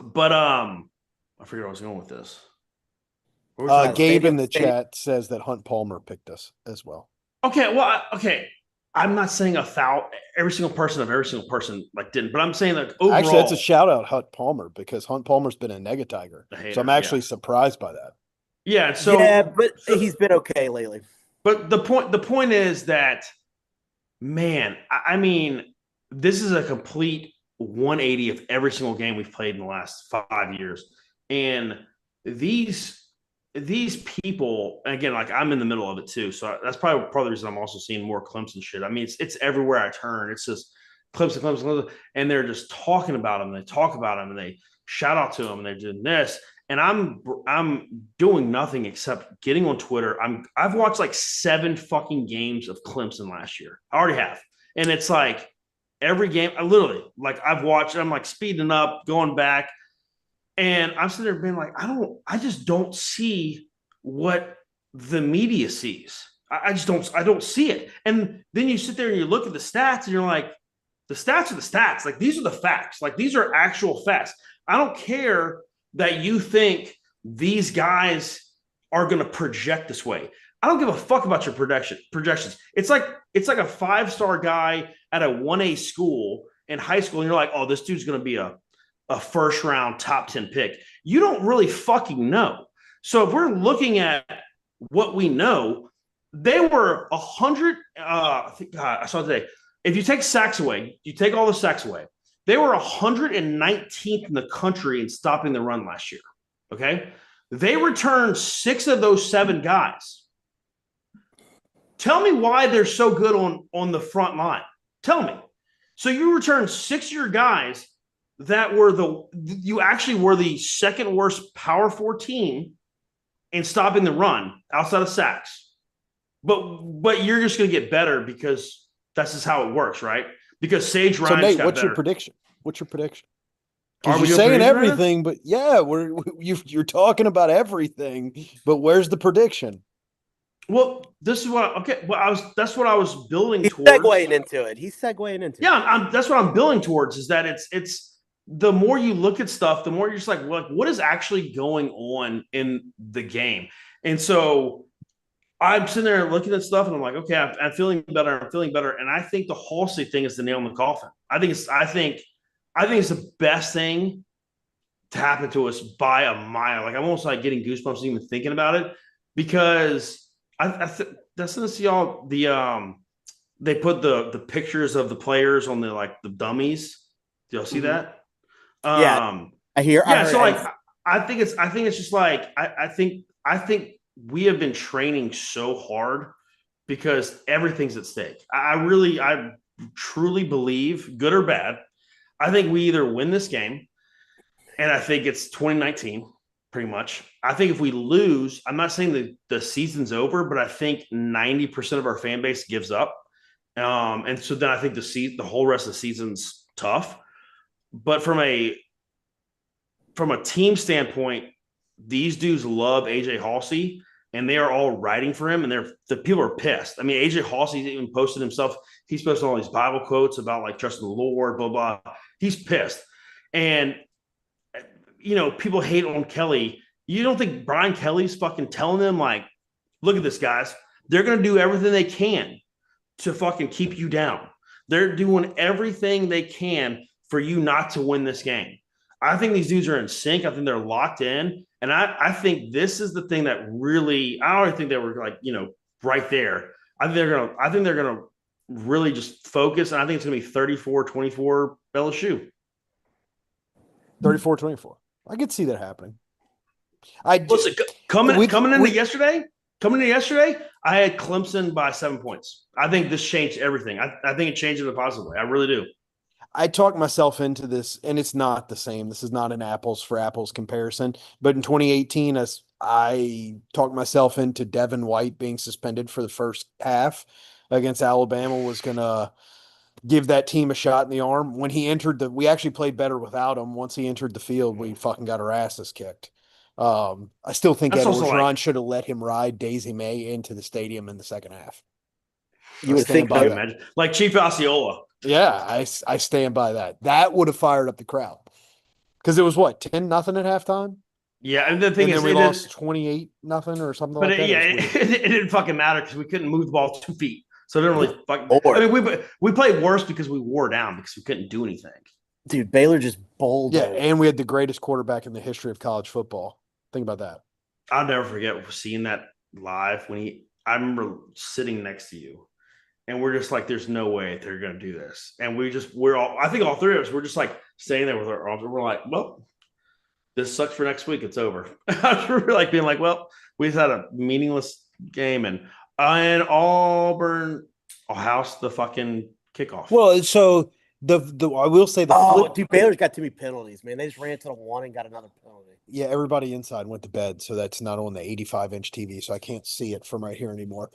but I forget where I was going with this. Gabe in the chat says that Hunt Palmer picked us as well. Okay, well, I'm not saying every single person like didn't, but I'm saying that overall. Actually, that's a shout out, Hunt Palmer, because Hunt Palmer's been a Nega Tiger, so I'm actually surprised by that. Yeah, so but he's been okay lately. But the point is that, man, I mean, this is a complete 180 of every single game we've played in the last 5 years, and these people, again, like, I'm in the middle of it too, so that's probably part of the reason I'm also seeing more Clemson shit. I mean, it's everywhere I turn. It's just Clemson, and they're just talking about them. They talk about them, and they shout out to them, and they're doing this. And I'm doing nothing except getting on Twitter. I've watched like 7 fucking games of Clemson last year. I already have, and it's like every game. I literally, like, I've watched. I'm like speeding up, going back. And I'm sitting there being like, I just don't see what the media sees. I don't see it. And then you sit there and you look at the stats and you're like, the stats are the stats. Like, these are the facts. Like, these are actual facts. I don't care that you think these guys are going to project this way. I don't give a fuck about your projections. It's like a 5-star guy at a 1A school in high school. And you're like, oh, this dude's going to be a first round top 10 pick. You don't really fucking know. So if we're looking at what we know, they were 100. I saw today. If you take sacks away, you take all the sacks away, they were 119th in the country in stopping the run last year. Okay. They returned 6 of those 7 guys. Tell me why they're so good on the front line. Tell me. So you returned 6 of your guys that you actually were the second worst Power 4 team in stopping the run outside of sacks. But you're just going to get better because that's just how it works, right? Because Sage Ryan. So Nate, what's your prediction? Because you're saying everything, but yeah, you're talking about everything. But where's the prediction? Well, this is what that's what I was building He's towards. Segueing into it. Yeah, that's what I'm building towards. Is that it's the more you look at stuff, the more you're just like, what is actually going on in the game? And so I'm sitting there looking at stuff and I'm like, okay, I'm feeling better. I'm feeling better. And I think the Halsey thing is the nail in the coffin. I think it's the best thing to happen to us by a mile. Like I'm almost like getting goosebumps even thinking about it because that's gonna see all they put the pictures of the players on the like the dummies. Do y'all see that? Yeah. Um I yeah, heard so like I think it's just like I think we have been training so hard because everything's at stake. I truly believe, good or bad, I think we either win this game, and I think it's 2019, pretty much. I think if we lose, I'm not saying that the season's over, but I think 90% of our fan base gives up. And so then I think the whole rest of the season's tough. But from a team standpoint, these dudes love AJ Halsey and they are all writing for him, and the people are pissed. I mean, AJ Halsey even posted himself. He's posting all these Bible quotes about like trusting the Lord, blah blah. He's pissed, and people hate on Kelly. You don't think Brian Kelly's fucking telling them like, look at this, guys. They're gonna do everything they can to fucking keep you down. They're doing everything they can for you not to win this game. I think these dudes are in sync. I think they're locked in. And I think this is the thing that really, I don't think they were like, right there. I think they're gonna really just focus. And I think it's gonna be 34-24 LSU. 34-24. I could see that happening. Listen, coming into yesterday, I had Clemson by 7 points. I think this changed everything. I think it changed it in a positive way. I really do. I talked myself into this, and it's not the same. This is not an apples for apples comparison. But in 2018, as I talked myself into Devin White being suspended for the first half against Alabama was going to give that team a shot in the arm. When he entered we actually played better without him. Once he entered the field, we fucking got our asses kicked. I still think Ed Orgeron should have let him ride Daisy May into the stadium in the second half. You would think by that. Like Chief Osceola. Yeah, I stand by that. That would have fired up the crowd. Because it was what, 10-0 at halftime? Yeah, and the thing is, we lost 28-0 or something like that. It didn't fucking matter because we couldn't move the ball 2 feet. So it didn't really fucking. I mean, we played worse because we wore down because we couldn't do anything. Dude, Baylor just bowled. Yeah, and we had the greatest quarterback in the history of college football. Think about that. I'll never forget seeing that live I remember sitting next to you. And we're just like, there's no way they're going to do this. And I think all three of us, we're just like staying there with our arms. We're like, well, this sucks for next week. It's over. I remember like being like, well, we just had a meaningless game. And Auburn will house the fucking kickoff. Well, so I will say dude, Baylor's got too many penalties, man. They just ran to the one and got another penalty. Yeah, everybody inside went to bed. So that's not on the 85-inch TV. So I can't see it from right here anymore.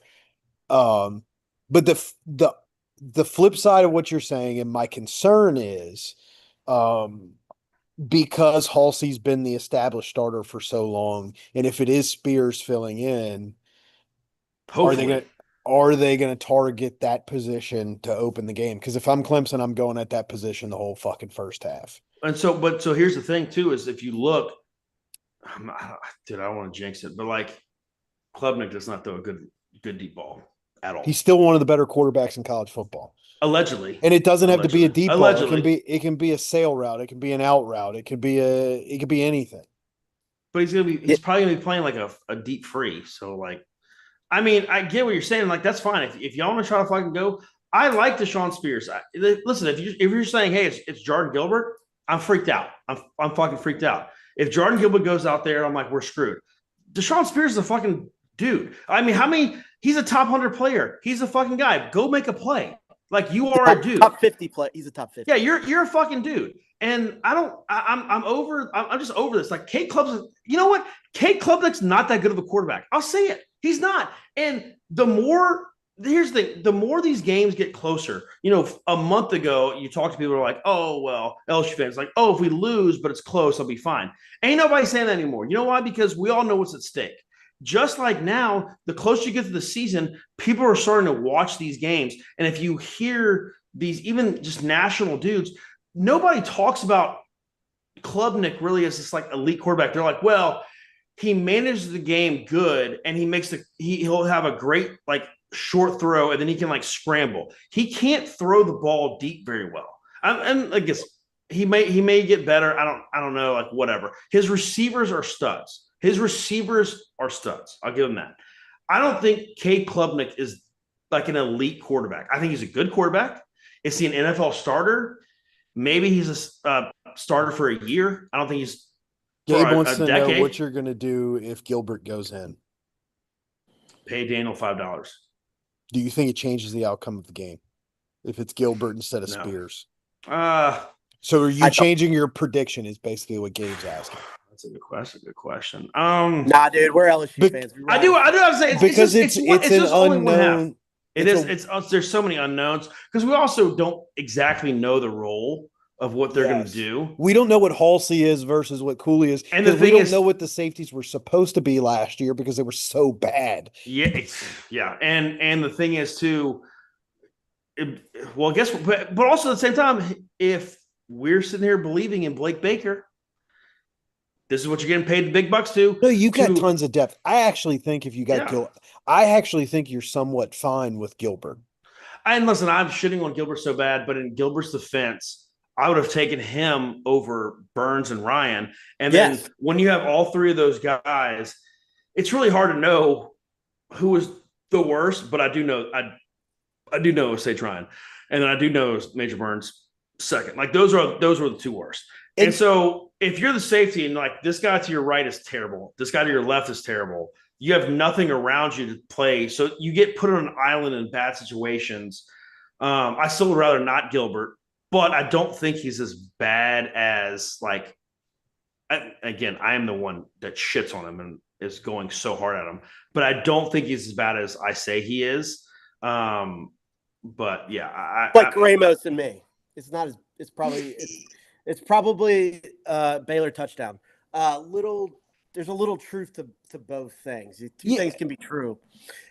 But the flip side of what you're saying, and my concern is, because Halsey's been the established starter for so long, and if it is Spears filling in, hopefully, are they going to target that position to open the game? Because if I'm Clemson, I'm going at that position the whole fucking first half. And so here's the thing too: is if you look, dude, I don't want to jinx it, but like Klubnik does not throw a good deep ball at all. He's still one of the better quarterbacks in college football. Allegedly. And it doesn't have to be a deep ball. It can be a sail route. It can be an out route. It could be anything. But he's probably gonna be playing like a deep free. So like, I mean, I get what you're saying. Like, that's fine. If y'all want to try to fucking go, I like Deshaun Spears. Listen, if you're saying, hey, it's Jordan Gilbert, I'm freaked out. I'm fucking freaked out. If Jordan Gilbert goes out there, I'm like, we're screwed. Deshaun Spears is a fucking dude. I mean, he's a top 100 player. He's a fucking guy. Go make a play. Like, you are a dude. Top 50 play. He's a top 50. Yeah, you're a fucking dude. And I'm just over this. Like, Cade Klubnik, you know what? Cade Klubnik's not that good of a quarterback. I'll say it. He's not. And here's the thing, the more these games get closer, a month ago, you talk to people who are like, oh, well, LSU fans, like, oh, if we lose, but it's close, I'll be fine. Ain't nobody saying that anymore. You know why? Because we all know what's at stake. Just like now, the closer you get to the season, people are starting to watch these games. And if you hear these, even just national dudes, nobody talks about Klubnik really as this like elite quarterback. They're like, well, he manages the game good, and he'll have a great like short throw, and then he can like scramble. He can't throw the ball deep very well. And I guess he may get better. I don't know, like whatever. His receivers are studs. I'll give him that. I don't think Cade Klubnik is like an elite quarterback. I think he's a good quarterback. Is he an NFL starter? Maybe he's a starter for a year. I don't think he's Gabe for wants a to know decade. what you're going to do if Gilbert goes in. Pay Daniel $5. Do you think it changes the outcome of the game if it's Gilbert instead of No. Spears? So are you changing your prediction? Is basically what Gabe's asking. That's a good question. Nah, dude, we're LSU fans. I do have to say because it's an unknown. There's so many unknowns because we also don't exactly know the role of what they're going to do. We don't know what Halsey is versus what Cooley is, and we don't know what the safeties were supposed to be last year because they were so bad. Yeah, and the thing is too. Well, I guess, but also at the same time, if we're sitting here believing in Blake Baker, this is what you're getting paid the big bucks to. No, you got tons of depth. I actually think if you got Gilbert, I actually think you're somewhat fine with Gilbert. And listen, I'm shitting on Gilbert so bad, but in Gilbert's defense, I would have taken him over Burns and Ryan. And then when you have all three of those guys, it's really hard to know who was the worst. But I do know it was Sage Ryan, and then I do know it was Major Burns second. Like those were the two worst. And so if you're the safety and like this guy to your right is terrible, this guy to your left is terrible, you have nothing around you to play. So you get put on an island in bad situations. I still would rather not Gilbert, but I don't think he's as bad as like, I am the one that shits on him and is going so hard at him, but I don't think he's as bad as I say he is. But yeah, like Ramos and me. It's not as it's probably Baylor touchdown. There's a little truth to both things. Two things can be true.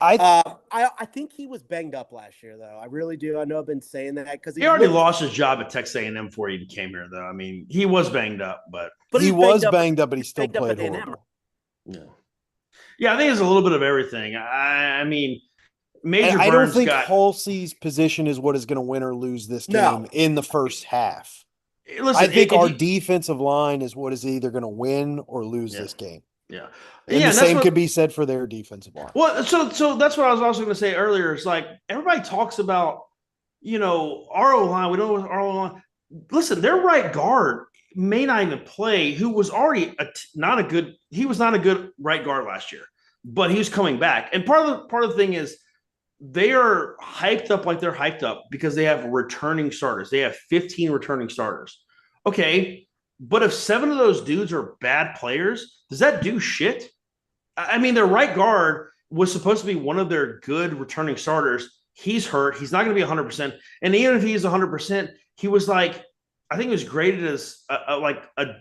I think he was banged up last year, though. I really do. I know I've been saying that because he already lost his job at Texas A&M before he came here, though. I mean, he was banged up, but he was banged up, but he still played horrible. Yeah, I think it's a little bit of everything. I mean, I don't think Halsey's position is what is going to win or lose this game in the first half. Listen, I think our defensive line is what is either going to win or lose this game. Yeah. And the same could be said for their defensive line. Well, so that's what I was also going to say earlier. It's like everybody talks about, our O-line. We don't know what our O-line. Listen, their right guard may not even play, who was already not a good right guard last year, but he was coming back. And part of the thing is they are hyped up like they're hyped up because they have returning starters. They have 15 returning starters. Okay, but if 7 of those dudes are bad players, does that do shit? I mean, their right guard was supposed to be one of their good returning starters. He's hurt. He's not going to be 100%. And even if he's 100%, he was like, I think he was graded as a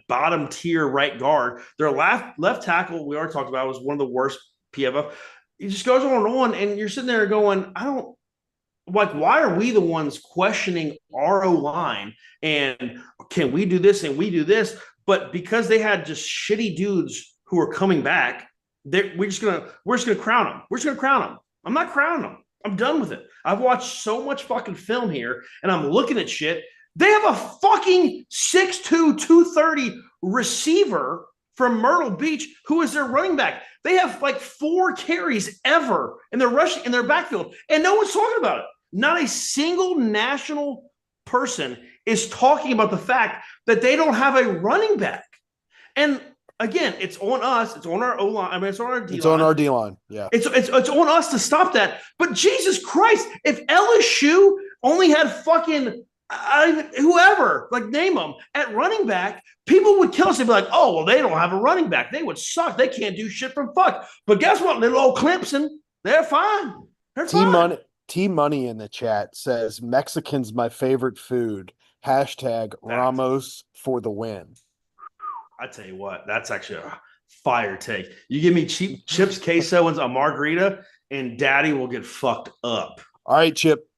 bottom tier right guard. Their left tackle, we already talked about, was one of the worst PFF. It just goes on, and you're sitting there going, why are we the ones questioning our O-line and can we do this and we do this? But because they had just shitty dudes who are coming back, we're just gonna crown them. We're just gonna crown them. I'm not crowning them. I'm done with it. I've watched so much fucking film here, and I'm looking at shit. They have a fucking 6'2", 230 receiver from Myrtle Beach who is their running back. They have like 4 carries ever in their rushing in their backfield, and no one's talking about it. Not a single national person is talking about the fact that they don't have a running back. And again, it's on us. It's on our O-line. I mean, it's on our D-line. It's on our D-line. Yeah. It's on us to stop that. But Jesus Christ, if LSU only had fucking whoever, like name them, at running back, people would kill us. They'd be like, oh, well, they don't have a running back. They would suck. They can't do shit from fuck. But guess what? Little old Clemson, they're fine. They're fine. T-Money in the chat says, Mexican's my favorite food. # Ramos for the win. I tell you what, that's actually a fire take. You give me cheap chips, queso, and a margarita, and daddy will get fucked up. All right, Chip,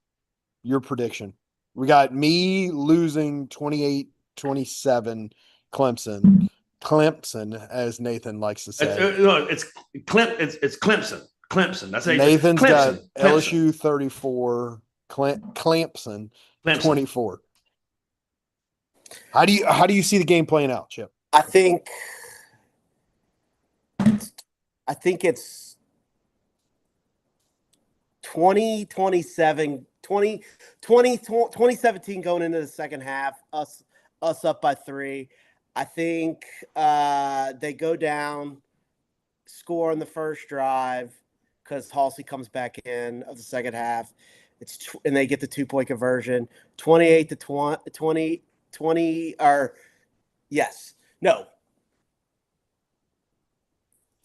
your prediction. We got me losing 28-27 Clemson. Clemson, as Nathan likes to It's, say. no, it's Clemson. Clemson. That's how you Nathan's got Clemson. LSU 34, Clemson Clemson. 24. How do you see the game playing out, Chip? I think it's 2017 going into the second half, us up by 3. I think they go down, score on the first drive because Halsey comes back in of the second half. And they get the 2-point conversion, 28 to 20, or yes, no.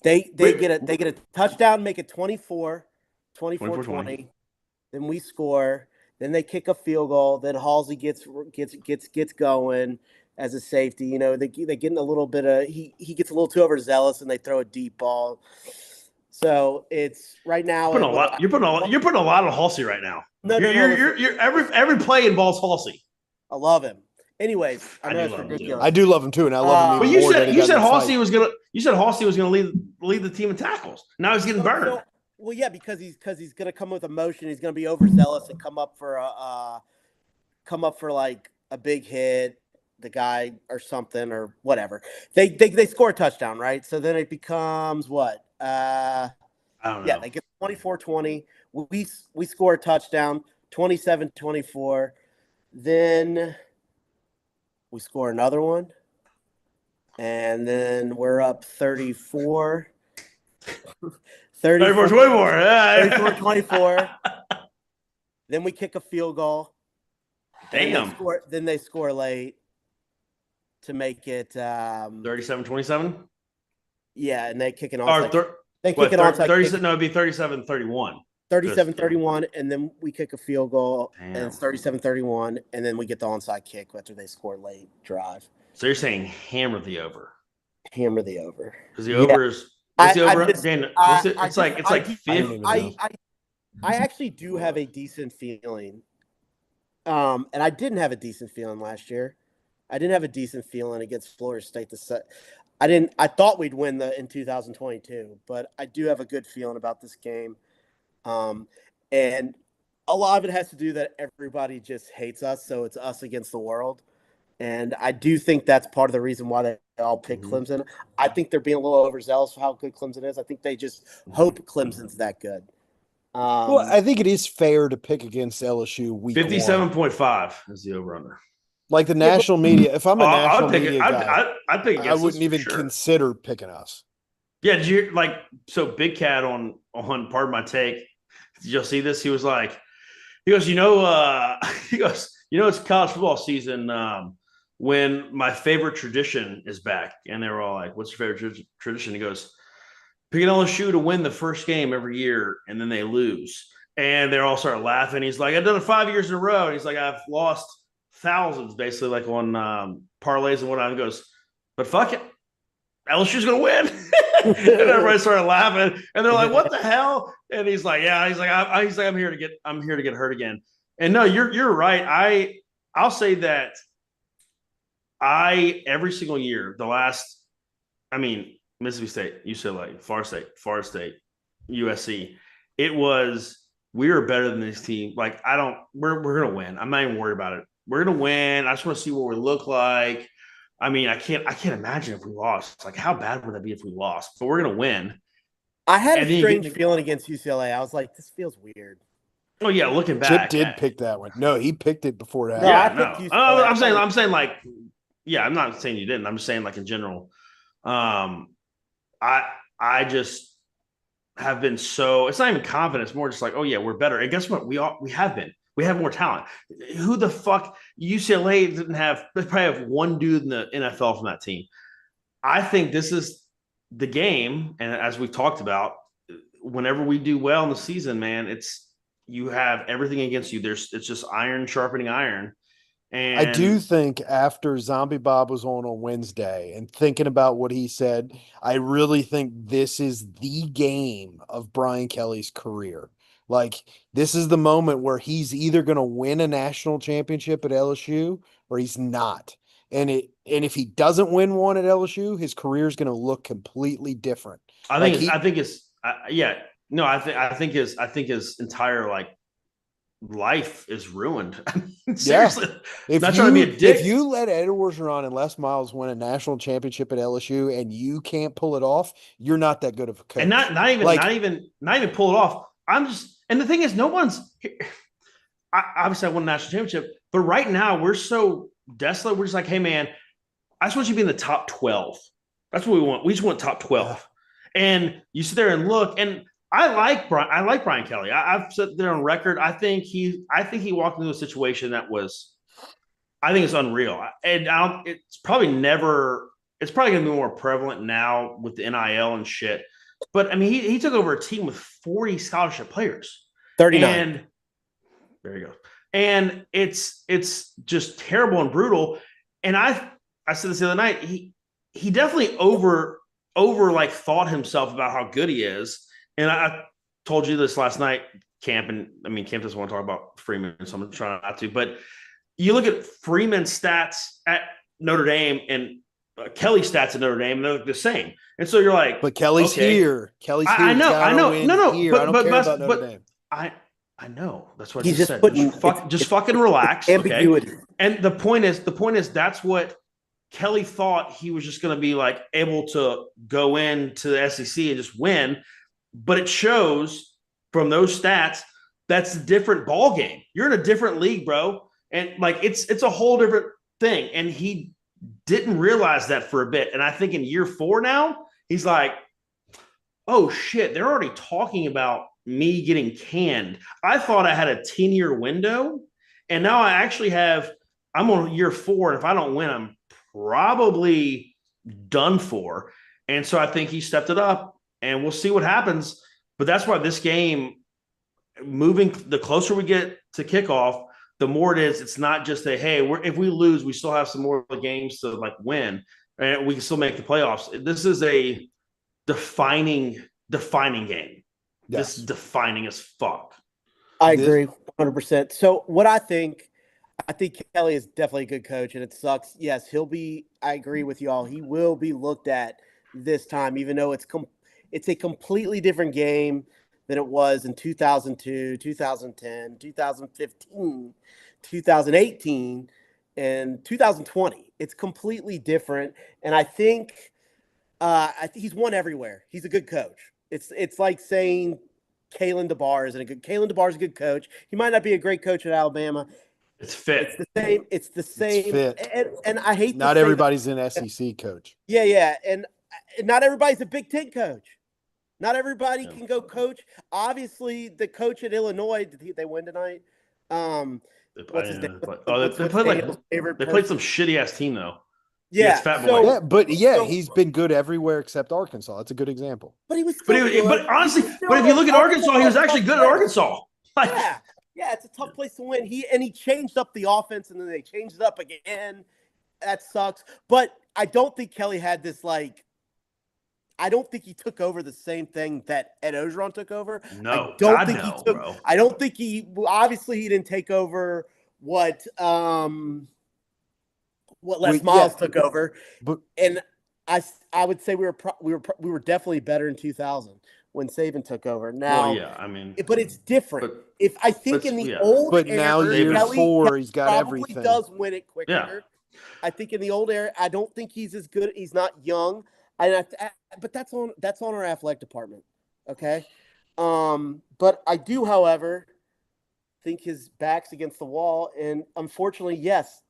They get a touchdown, make it 24-20. Then we score. Then they kick a field goal. Then Halsey gets going as a safety. You know, they get in a little bit of he gets a little too overzealous and they throw a deep ball. So it's right now. You're putting a lot on Halsey right now. No. You're every play involves Halsey. I love him. Anyways, I know it's ridiculous. I do love him too, and I love him But even more. you said Halsey was gonna lead the team in tackles. Now he's getting burned. Well, yeah, because he's gonna come with emotion. He's gonna be overzealous and come up for like a big hit, the guy or something or whatever. They score a touchdown, right? So then it becomes what? I don't know. Yeah, they get 24-20. We score a touchdown, 27-24. Then we score another one, and then we're up 34. 24. Then we kick a field goal. Damn. Then they score late to make it 37-27. Yeah, and they kick an onside. No, it'd be 37-31. 37-31, and then we kick a field goal, Damn. and it's 37-31, and then we get the onside kick after they score late drive. So you're saying hammer the over? Hammer the over. Because the over is what's the over? It's like 50. I actually do have a decent feeling. And I didn't have a decent feeling last year. I didn't have a decent feeling against Florida State. I thought we'd win in 2022, but I do have a good feeling about this game. And a lot of it has to do that everybody just hates us, so it's us against the world. And I do think that's part of the reason why they all pick Clemson. I think they're being a little overzealous for how good Clemson is. I think they just hope Clemson's that good. Well, I think it is fair to pick against LSU week 57.5 is the over-under. Like the national media. If I'm a national media guy, I'd pick I wouldn't even consider picking us. Yeah, did you so Big Cat on Pardon My Take? Did you see this? He goes, it's college football season when my favorite tradition is back. And they were all like, what's your favorite tradition? He goes, picking LSU to win the first game every year, and then they lose. And they all start laughing. He's like, I've done it 5 years in a row. And he's like, I've lost thousands, basically, like on parlays and whatnot. He goes, but fuck it. LSU's going to win. And everybody started laughing. And they're like, what the hell? And he's like, yeah. He's like, I'm here to get hurt again. And no, you're right. I'll say that every single year, Mississippi State, UCLA, Florida State, USC, we were better than this team. Like, we're going to win. I'm not even worried about it. We're going to win. I just want to see what we look like. I mean, I can't imagine if we lost. Like, how bad would that be if we lost? But we're going to win. I had a strange feeling against UCLA. I was like, this feels weird. Oh yeah, looking back, Chip did pick that one. No, he picked it before that. I'm saying like, yeah, I'm not saying you didn't. I'm just saying like in general. I just have been so. It's not even confidence. It's more just like, oh yeah, we're better. And guess what? We have been. We have more talent. Who the fuck? UCLA didn't have. They probably have one dude in the NFL from that team. I think this is the game, and as we've talked about, whenever we do well in the season, man, you have everything against you. It's just iron sharpening iron. And I do think after Zombie Bob was on Wednesday and thinking about what he said, I really think this is the game of Brian Kelly's career. Like, this is the moment where he's either going to win a national championship at LSU or he's not. and if he doesn't win one at LSU, his career is going to look completely different. I Like, think his entire like life is ruined. Seriously, If not trying to be a dick. If you let Ed Orgeron and Les Miles win a national championship at LSU and you can't pull it off, you're not that good of a coach. And not even pull it off. And the thing is, no one's. Obviously, I won a national championship, but right now we're so desolate. We're just like, hey man, I just want you to be in the top 12. That's what we want. We just want top 12. And you sit there and look, and I like Brian Kelly. I've said there on record. I think he walked into a situation that was, I think it's unreal. And it's probably going to be more prevalent now with the NIL and shit. But I mean, he took over a team with 40 scholarship players. 39. And there you go. And it's just terrible and brutal. And I said this the other night. He definitely over like thought himself about how good he is. And I told you this last night, Camp, and I mean, Camp doesn't want to talk about Freeman, so I'm trying not to. But you look at Freeman's stats at Notre Dame and Kelly's stats at Notre Dame, and they're the same. And so you're like, but Kelly's okay. here. Kelly's here. I know. No. Here. I don't care about Notre Dame. I know. That's what He's I just said. Just fucking relax. Ambiguity. Okay? And the point is that's what Kelly thought he was just going to be like able to go into the SEC and just win. But it shows from those stats, that's a different ball game. You're in a different league, bro. And like, it's a whole different thing. And he didn't realize that for a bit. And I think in year 4 now, he's like, oh shit, they're already talking about me getting canned. I thought I had a 10-year window. And now I actually I'm on year 4. And if I don't win, I'm probably done for. And so I think he stepped it up. And we'll see what happens. But that's why this game, the closer we get to kickoff, the more it is. It's not just if we lose, we still have some more games to like win, and we can still make the playoffs. This is a defining game. Yes. This is defining as fuck. I agree 100%. So what I think Kelly is definitely a good coach, and it sucks. Yes, I agree with y'all. He will be looked at this time, even though it's a completely different game than it was in 2002, 2010, 2015, 2018, and 2020. It's completely different. And I think he's won everywhere. He's a good coach. It's like saying Kalen DeBar is a good coach. He might not be a great coach at Alabama. It's fit. It's the same. Fit. And I hate not everybody's an SEC coach. Yeah. And not everybody's a Big Ten coach. Not everybody can go coach. Obviously, the coach at Illinois, did they win tonight? What's his name? They played some shitty ass team though. Yeah, he's been good everywhere except Arkansas. That's a good example. But he was. But honestly, if you look at Arkansas, he was actually good at Arkansas. Like, yeah, it's a tough place to win. He changed up the offense, and then they changed it up again. That sucks. But I don't think Kelly had this like. I don't think he took over the same thing that Ed Orgeron took over. No, I don't think he obviously he didn't take over what Les Miles took over. And I would say we were definitely better in 2000 when Saban took over. Now, but it's different. But now year 4, he's got everything. Does win it quicker. Yeah. I think in the old era, I don't think he's as good. He's not young. But that's on our athletic department, okay. But I do, however, think his back's against the wall, and unfortunately, yes,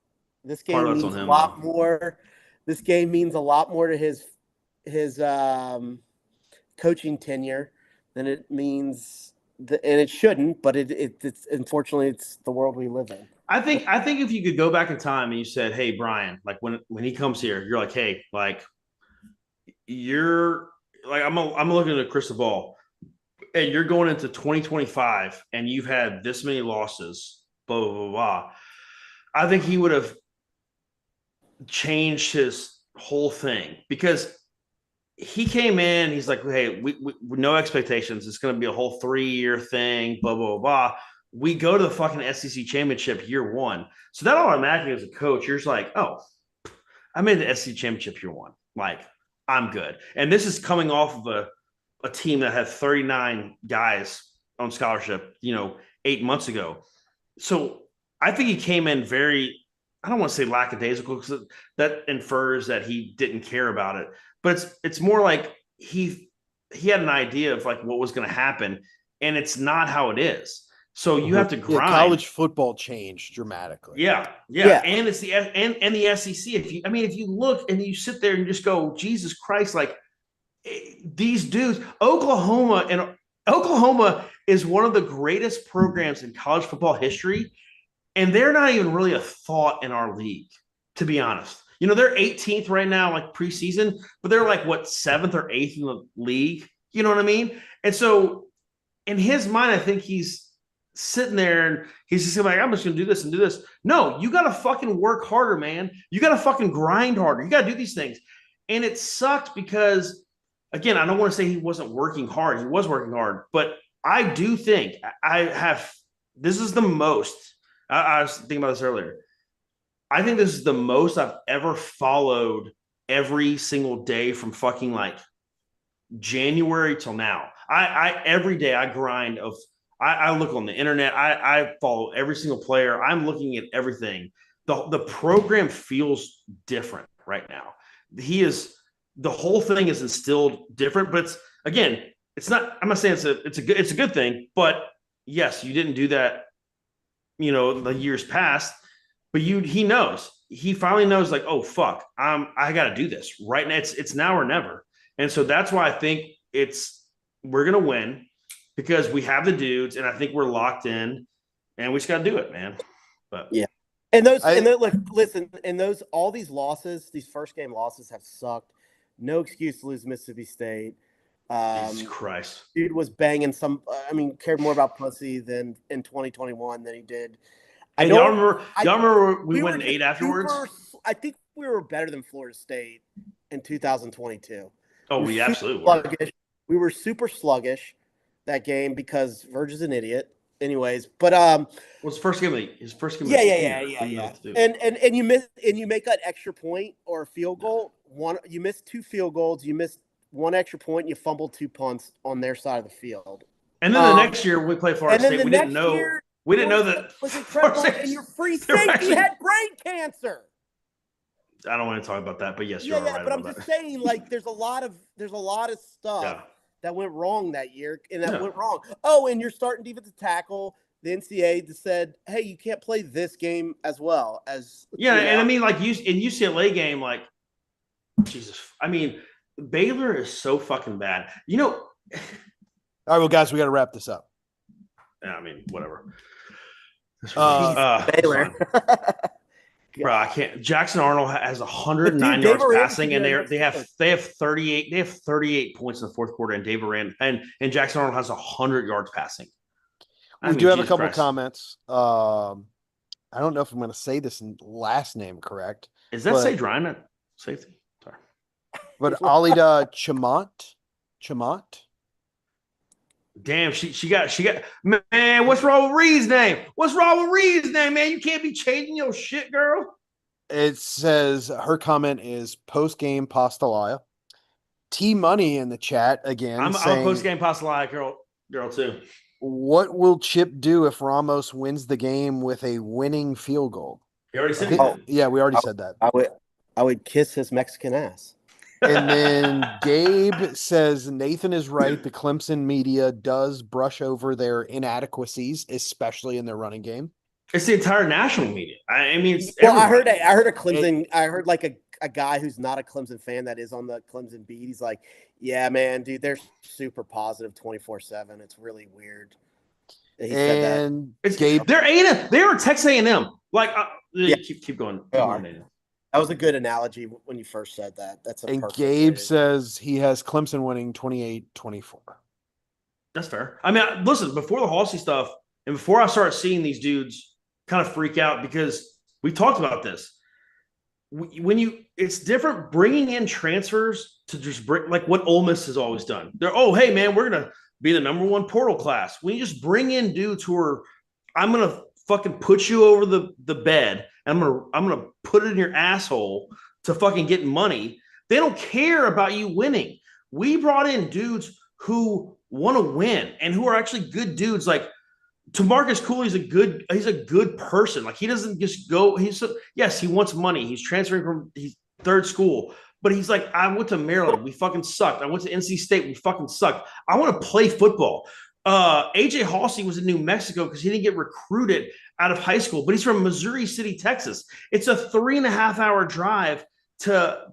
this game means a lot more. This game means a lot more to his coaching tenure than it means, and it shouldn't. But it's unfortunately it's the world we live in. I think if you could go back in time and you said, "Hey, Brian, like when he comes here, you're like, hey, like." You're like I'm looking at a crystal ball, and you're going into 2025, and you've had this many losses. Blah blah blah. Blah. I think he would have changed his whole thing because he came in. He's like, hey, we no expectations. It's going to be a whole 3-year thing. Blah blah blah. We go to the fucking SEC championship year 1, so that automatically as a coach, you're just like, oh, I made the SEC championship year one. Like, I'm good. And this is coming off of a team that had 39 guys on scholarship, 8 months ago. So I think he came in very, I don't want to say lackadaisical because that infers that he didn't care about it. But it's more like he had an idea of like what was going to happen, and it's not how it is. So you have to grind. College football changed dramatically. Yeah. And it's the SEC. If you look and you sit there and just go, Jesus Christ, like these dudes, Oklahoma is one of the greatest programs in college football history, and they're not even really a thought in our league, to be honest. They're 18th right now, like preseason, but they're like what 7th or 8th in the league. You know what I mean? And so in his mind, I think he's sitting there and he's just like, I'm just going to do this and do this. No, you got to fucking work harder, man. You got to fucking grind harder. You got to do these things. And it sucked because, again, I don't want to say he wasn't working hard. He was working hard, but I do think this is the most, I was thinking about this earlier. I think this is the most I've ever followed every single day from fucking like January till now. I every day I grind of, I look on the internet. I follow every single player. I'm looking at everything. The program feels different right now. The whole thing is instilled different, but it's not, I'm not saying it's a good thing, but yes, you didn't do that, the years past, but he knows, he finally knows like, oh fuck, I got to do this right now. It's now or never. And so that's why I think we're going to win. Because we have the dudes, and I think we're locked in, and we just got to do it, man. But yeah, all these losses, these first game losses, have sucked. No excuse to lose Mississippi State. Jesus Christ, dude was banging cared more about pussy than in 2021 than he did. Y'all remember we went 8 afterwards? I think we were better than Florida State in 2022. Oh, we absolutely were. We were super sluggish that game because Verge is an idiot. Anyways, but his first game. Yeah. And you make that extra point or a field goal. You missed 2 field goals. You missed 1 extra point. And you fumbled 2 punts on their side of the field. And then the next year we played Florida State. We didn't know that was incredible. And your free safety had brain cancer. I don't want to talk about that, but yes, you're right. But I'm just saying, like, there's a lot of stuff. Yeah. That went wrong that year, and went wrong. Oh, and you're starting defensive tackle. The NCAA said, "Hey, you can't play this game as well as." Yeah, and I mean, like in UCLA game, like Jesus. I mean, Baylor is so fucking bad. All right, well, guys, we got to wrap this up. Yeah, I mean, whatever. Baylor. Bro, I can't. Jackson Arnold has 109 yards passing, and they have 38. They have 38 points in the fourth quarter, and Dave Aranda and Jackson Arnold has 100 yards passing. We do have a couple comments. I don't know if I'm going to say this last name correct. Is that Sage Ryan at safety? Sorry, but Alida Chamont. Damn, she got man. What's wrong with Reed's name? Man? You can't be changing your shit, girl. It says her comment is post game Pastalaya. T Money in the chat again. I'm a post game Pastalaya girl too. What will Chip do if Ramos wins the game with a winning field goal? You already said that. Yeah, we already said that. I would kiss his Mexican ass. And then Gabe says Nathan is right. The Clemson media does brush over their inadequacies, especially in their running game. It's the entire national media. I mean, I heard a Clemson. I heard like a guy who's not a Clemson fan that is on the Clemson beat. He's like, "Yeah, man, dude, they're super positive 24/7. It's really weird." He said that. It's Gabe. They're A&M. They are Texas A&M. Like, keep going. That was a good analogy when you first said that. And Gabe says he has Clemson winning 28-24. That's fair. I mean, listen, before the Halsey stuff and before I started seeing these dudes kind of freak out, because we talked about this. It's different bringing in transfers to just bring, like what Ole Miss has always done. They're, oh, hey, man, we're going to be the number 1 portal class. When you just bring in dudes who are, I'm going to fucking put you over the bed. I'm gonna put it in your asshole to fucking getting money. They don't care about you winning. We brought in dudes who want to win and who are actually good dudes. Like Tamarcus Cooley's he's a good person. Like he doesn't just go. Yes, he wants money. He's transferring from third school, but he's like, I went to Maryland. We fucking sucked. I went to NC State. We fucking sucked. I want to play football. AJ Halsey was in New Mexico because he didn't get recruited out of high school, but he's from Missouri City, Texas. It's a 3.5-hour drive to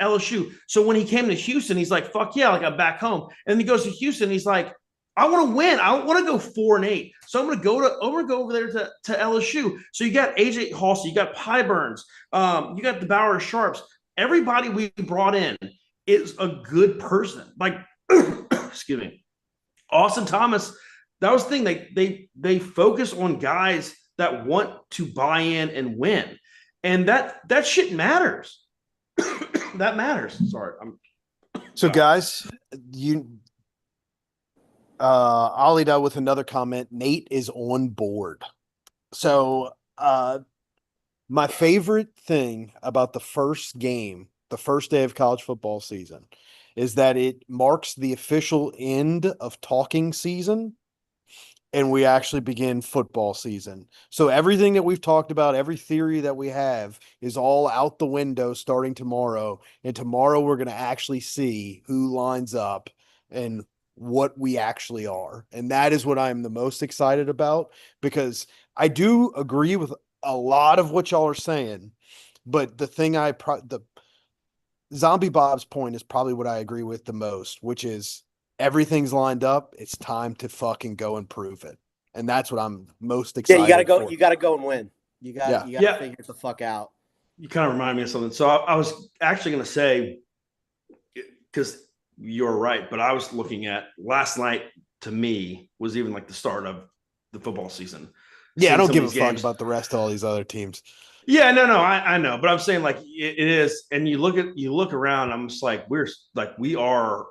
LSU. So when he came to Houston, he's like, fuck yeah, like I'm back home. And then he goes to Houston, he's like, I want to win. I want to go 4-8. So I'm gonna go over there to LSU. So you got AJ Halsey, you got Pie Burns, you got the Bauer Sharps. Everybody we brought in is a good person. Like, excuse me. Austin Thomas, that was the thing. They focus on guys that want to buy in and win. And that shit matters. That matters. Sorry. So guys, I'll lead out with another comment. Nate is on board. So my favorite thing about the first game, the first day of college football season, is that it marks the official end of talking season and we actually begin football season. So everything that we've talked about, every theory that we have is all out the window starting tomorrow. And tomorrow we're going to actually see who lines up and what we actually are. And that is what I'm the most excited about, because I do agree with a lot of what y'all are saying. But the thing the Zombie Bob's point is probably what I agree with the most, which is everything's lined up. It's time to fucking go and prove it. And that's what I'm most excited you gotta go. for. You gotta go and win. You gotta figure the fuck out. You kind of remind me of something. So I was actually going to say, because you're right, but I was looking at last night, to me, was even like the start of the football season. Yeah, I don't give a fuck games. about the rest of all these other teams. Yeah, no, I know, but I'm saying like it is, and you look around. I'm just like we are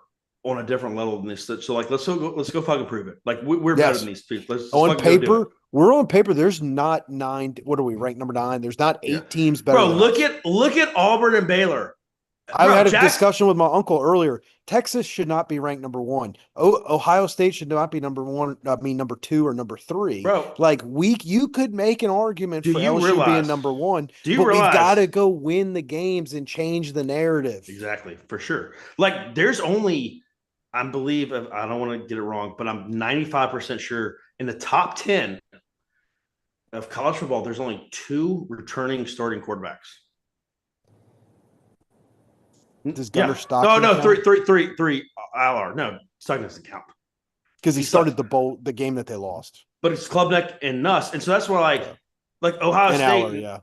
on a different level than this. So like let's go fucking prove it. Like we're better than these people. Let's on paper, we're on paper. There's not 9. What are we ranked number 9? There's not 8 teams better. Bro, than look at Auburn and Baylor. I had a discussion with my uncle earlier. Texas should not be ranked number 1. Ohio State should not be number 1. I mean, number 2 or number 3. Bro, like you could make an argument for LSU being number 1. We've got to go win the games and change the narrative. Exactly, for sure. Like there's only, I believe, I don't want to get it wrong, but I'm 95% sure in the top 10 of college football, there's only 2 returning starting quarterbacks. Does Gunnar Stockton? No, three. Allard. No, Stockton doesn't count because he started the game that they lost. But it's Klubnik and Nuss, and so that's where like Ohio State, Allard,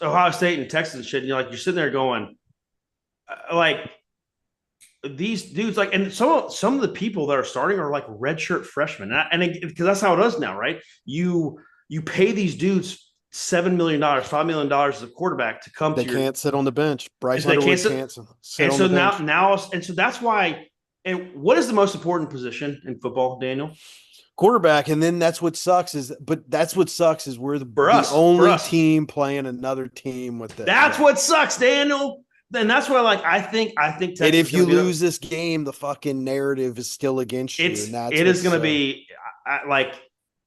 Ohio State and Texas and shit. And you're sitting there going, like these dudes, like, and some of the people that are starting are like redshirt freshmen, and because that's how it is now, right? You pay these dudes $7 million, $5 million as a quarterback to come. They can't sit on the bench. Bryce Underwood can't sit and on so the bench. now, and so that's why. And what is the most important position in football, Daniel? Quarterback, and then that's what sucks is we're the only team playing another team with this. That's what sucks, Daniel. Then that's why, like, I think Texas. And if you lose this game, the fucking narrative is still against you. It is going to be like.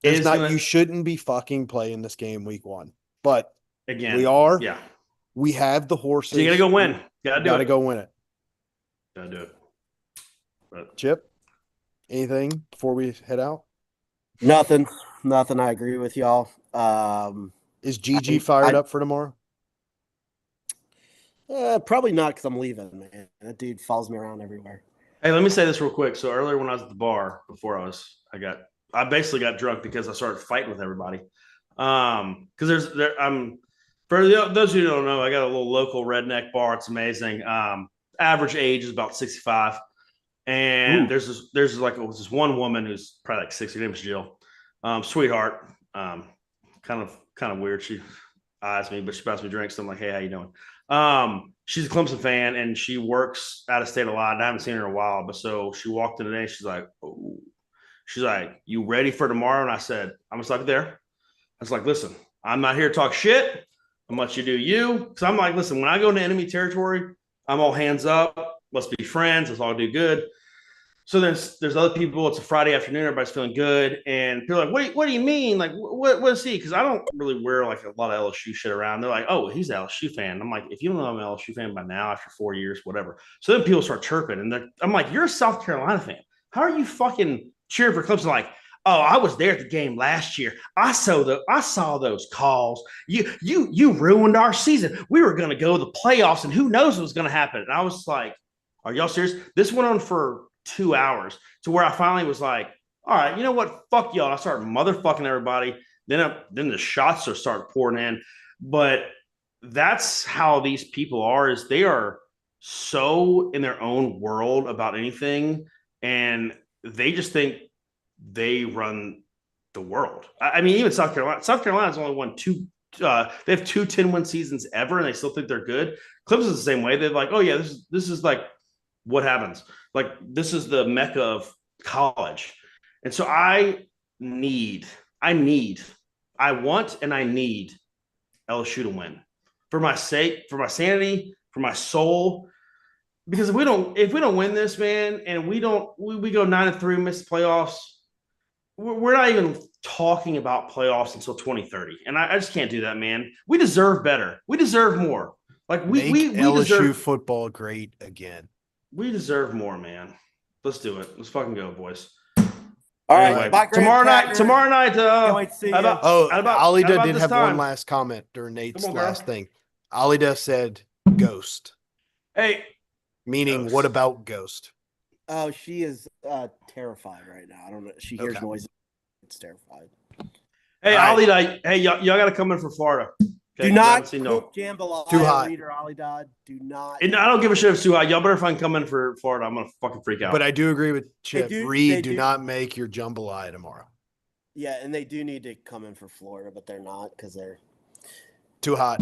You shouldn't be fucking playing this game week 1. But again, we are. Yeah. We have the horses. So you gotta go win. Gotta go win it. Gotta do it. But. Chip, anything before we head out? Nothing. I agree with y'all. Is GG fired up for tomorrow? Probably not, because I'm leaving, man. That dude follows me around everywhere. Hey, let me say this real quick. So earlier when I was at the bar, before I basically got drunk because I started fighting with everybody. Because for those who don't know, I got a little local redneck bar. It's amazing. Average age is about 65, and there's this one woman who's probably like 60. Her name's Jill, sweetheart. Kind of weird. She eyes me, but she buys me drinks. So I'm like, hey, how you doing? She's a Clemson fan, and she works out of state a lot. And I haven't seen her in a while, but so she walked in today. She's like, oh. She's like, you ready for tomorrow? And I said, I'm just like there. I was like, listen, I'm not here to talk shit. I'm gonna let you do you. So I'm like, listen, when I go into enemy territory, I'm all hands up. Let's be friends. Let's all do good. So there's other people. It's a Friday afternoon. Everybody's feeling good, and people are like, what do you mean? Like, what is he? Because I don't really wear like a lot of LSU shit around. They're like, oh, he's an LSU fan. I'm like, if you don't know I'm an LSU fan by now, after 4 years, whatever. So then people start chirping, and I'm like, you're a South Carolina fan. How are you fucking cheering for Clemson? Like, oh, I was there at the game last year. I saw those calls. You ruined our season. We were going to go to the playoffs, and who knows what was going to happen. And I was like, are y'all serious? This went on for 2 hours to where I finally was like, all right, you know what? Fuck y'all. I started motherfucking everybody. Then the shots are start pouring in. But that's how these people are, is they are so in their own world about anything. And they just think they run the world. I mean, even South Carolina's only won two. They have 2 10-win seasons ever, and they still think they're good. Clemson's the same way. They're like, oh yeah, this is like what happens. Like, this is the mecca of college. And so I want and I need LSU to win for my sake, for my sanity, for my soul. Because if we don't win this, man, and we go 9-3, miss the playoffs, we're not even talking about playoffs until 2030. And I just can't do that, man. We deserve better. We deserve more. Like we LSU deserve football great again. We deserve more, man. Let's do it. Let's fucking go, boys. All right, Anyway, bye, Graham tomorrow Packer. night. Can't wait to see how you. about- Oh, how about- Alida how about did this have time? one last comment during Nate's Come on, girl. last thing. Alida said ghost, Hey, meaning Ghost. what about ghost? Oh, she is terrified right now. I don't know. She hears Okay. noises. It's terrified. hey, All right. Ali, hey, y'all got to come in for Florida. Okay? Do 'Cause I haven't not seen y'all. cook jambalaya. Too hot. Reader Alidad. Do not. And I don't give a shit if it's too hot. Y'all better fucking come in for Florida. I'm gonna fucking freak out. But I do agree with Chip. they Reed, do do. not make your jambalaya tomorrow. Yeah, and they do need to come in for Florida, but they're not because they're Too hot.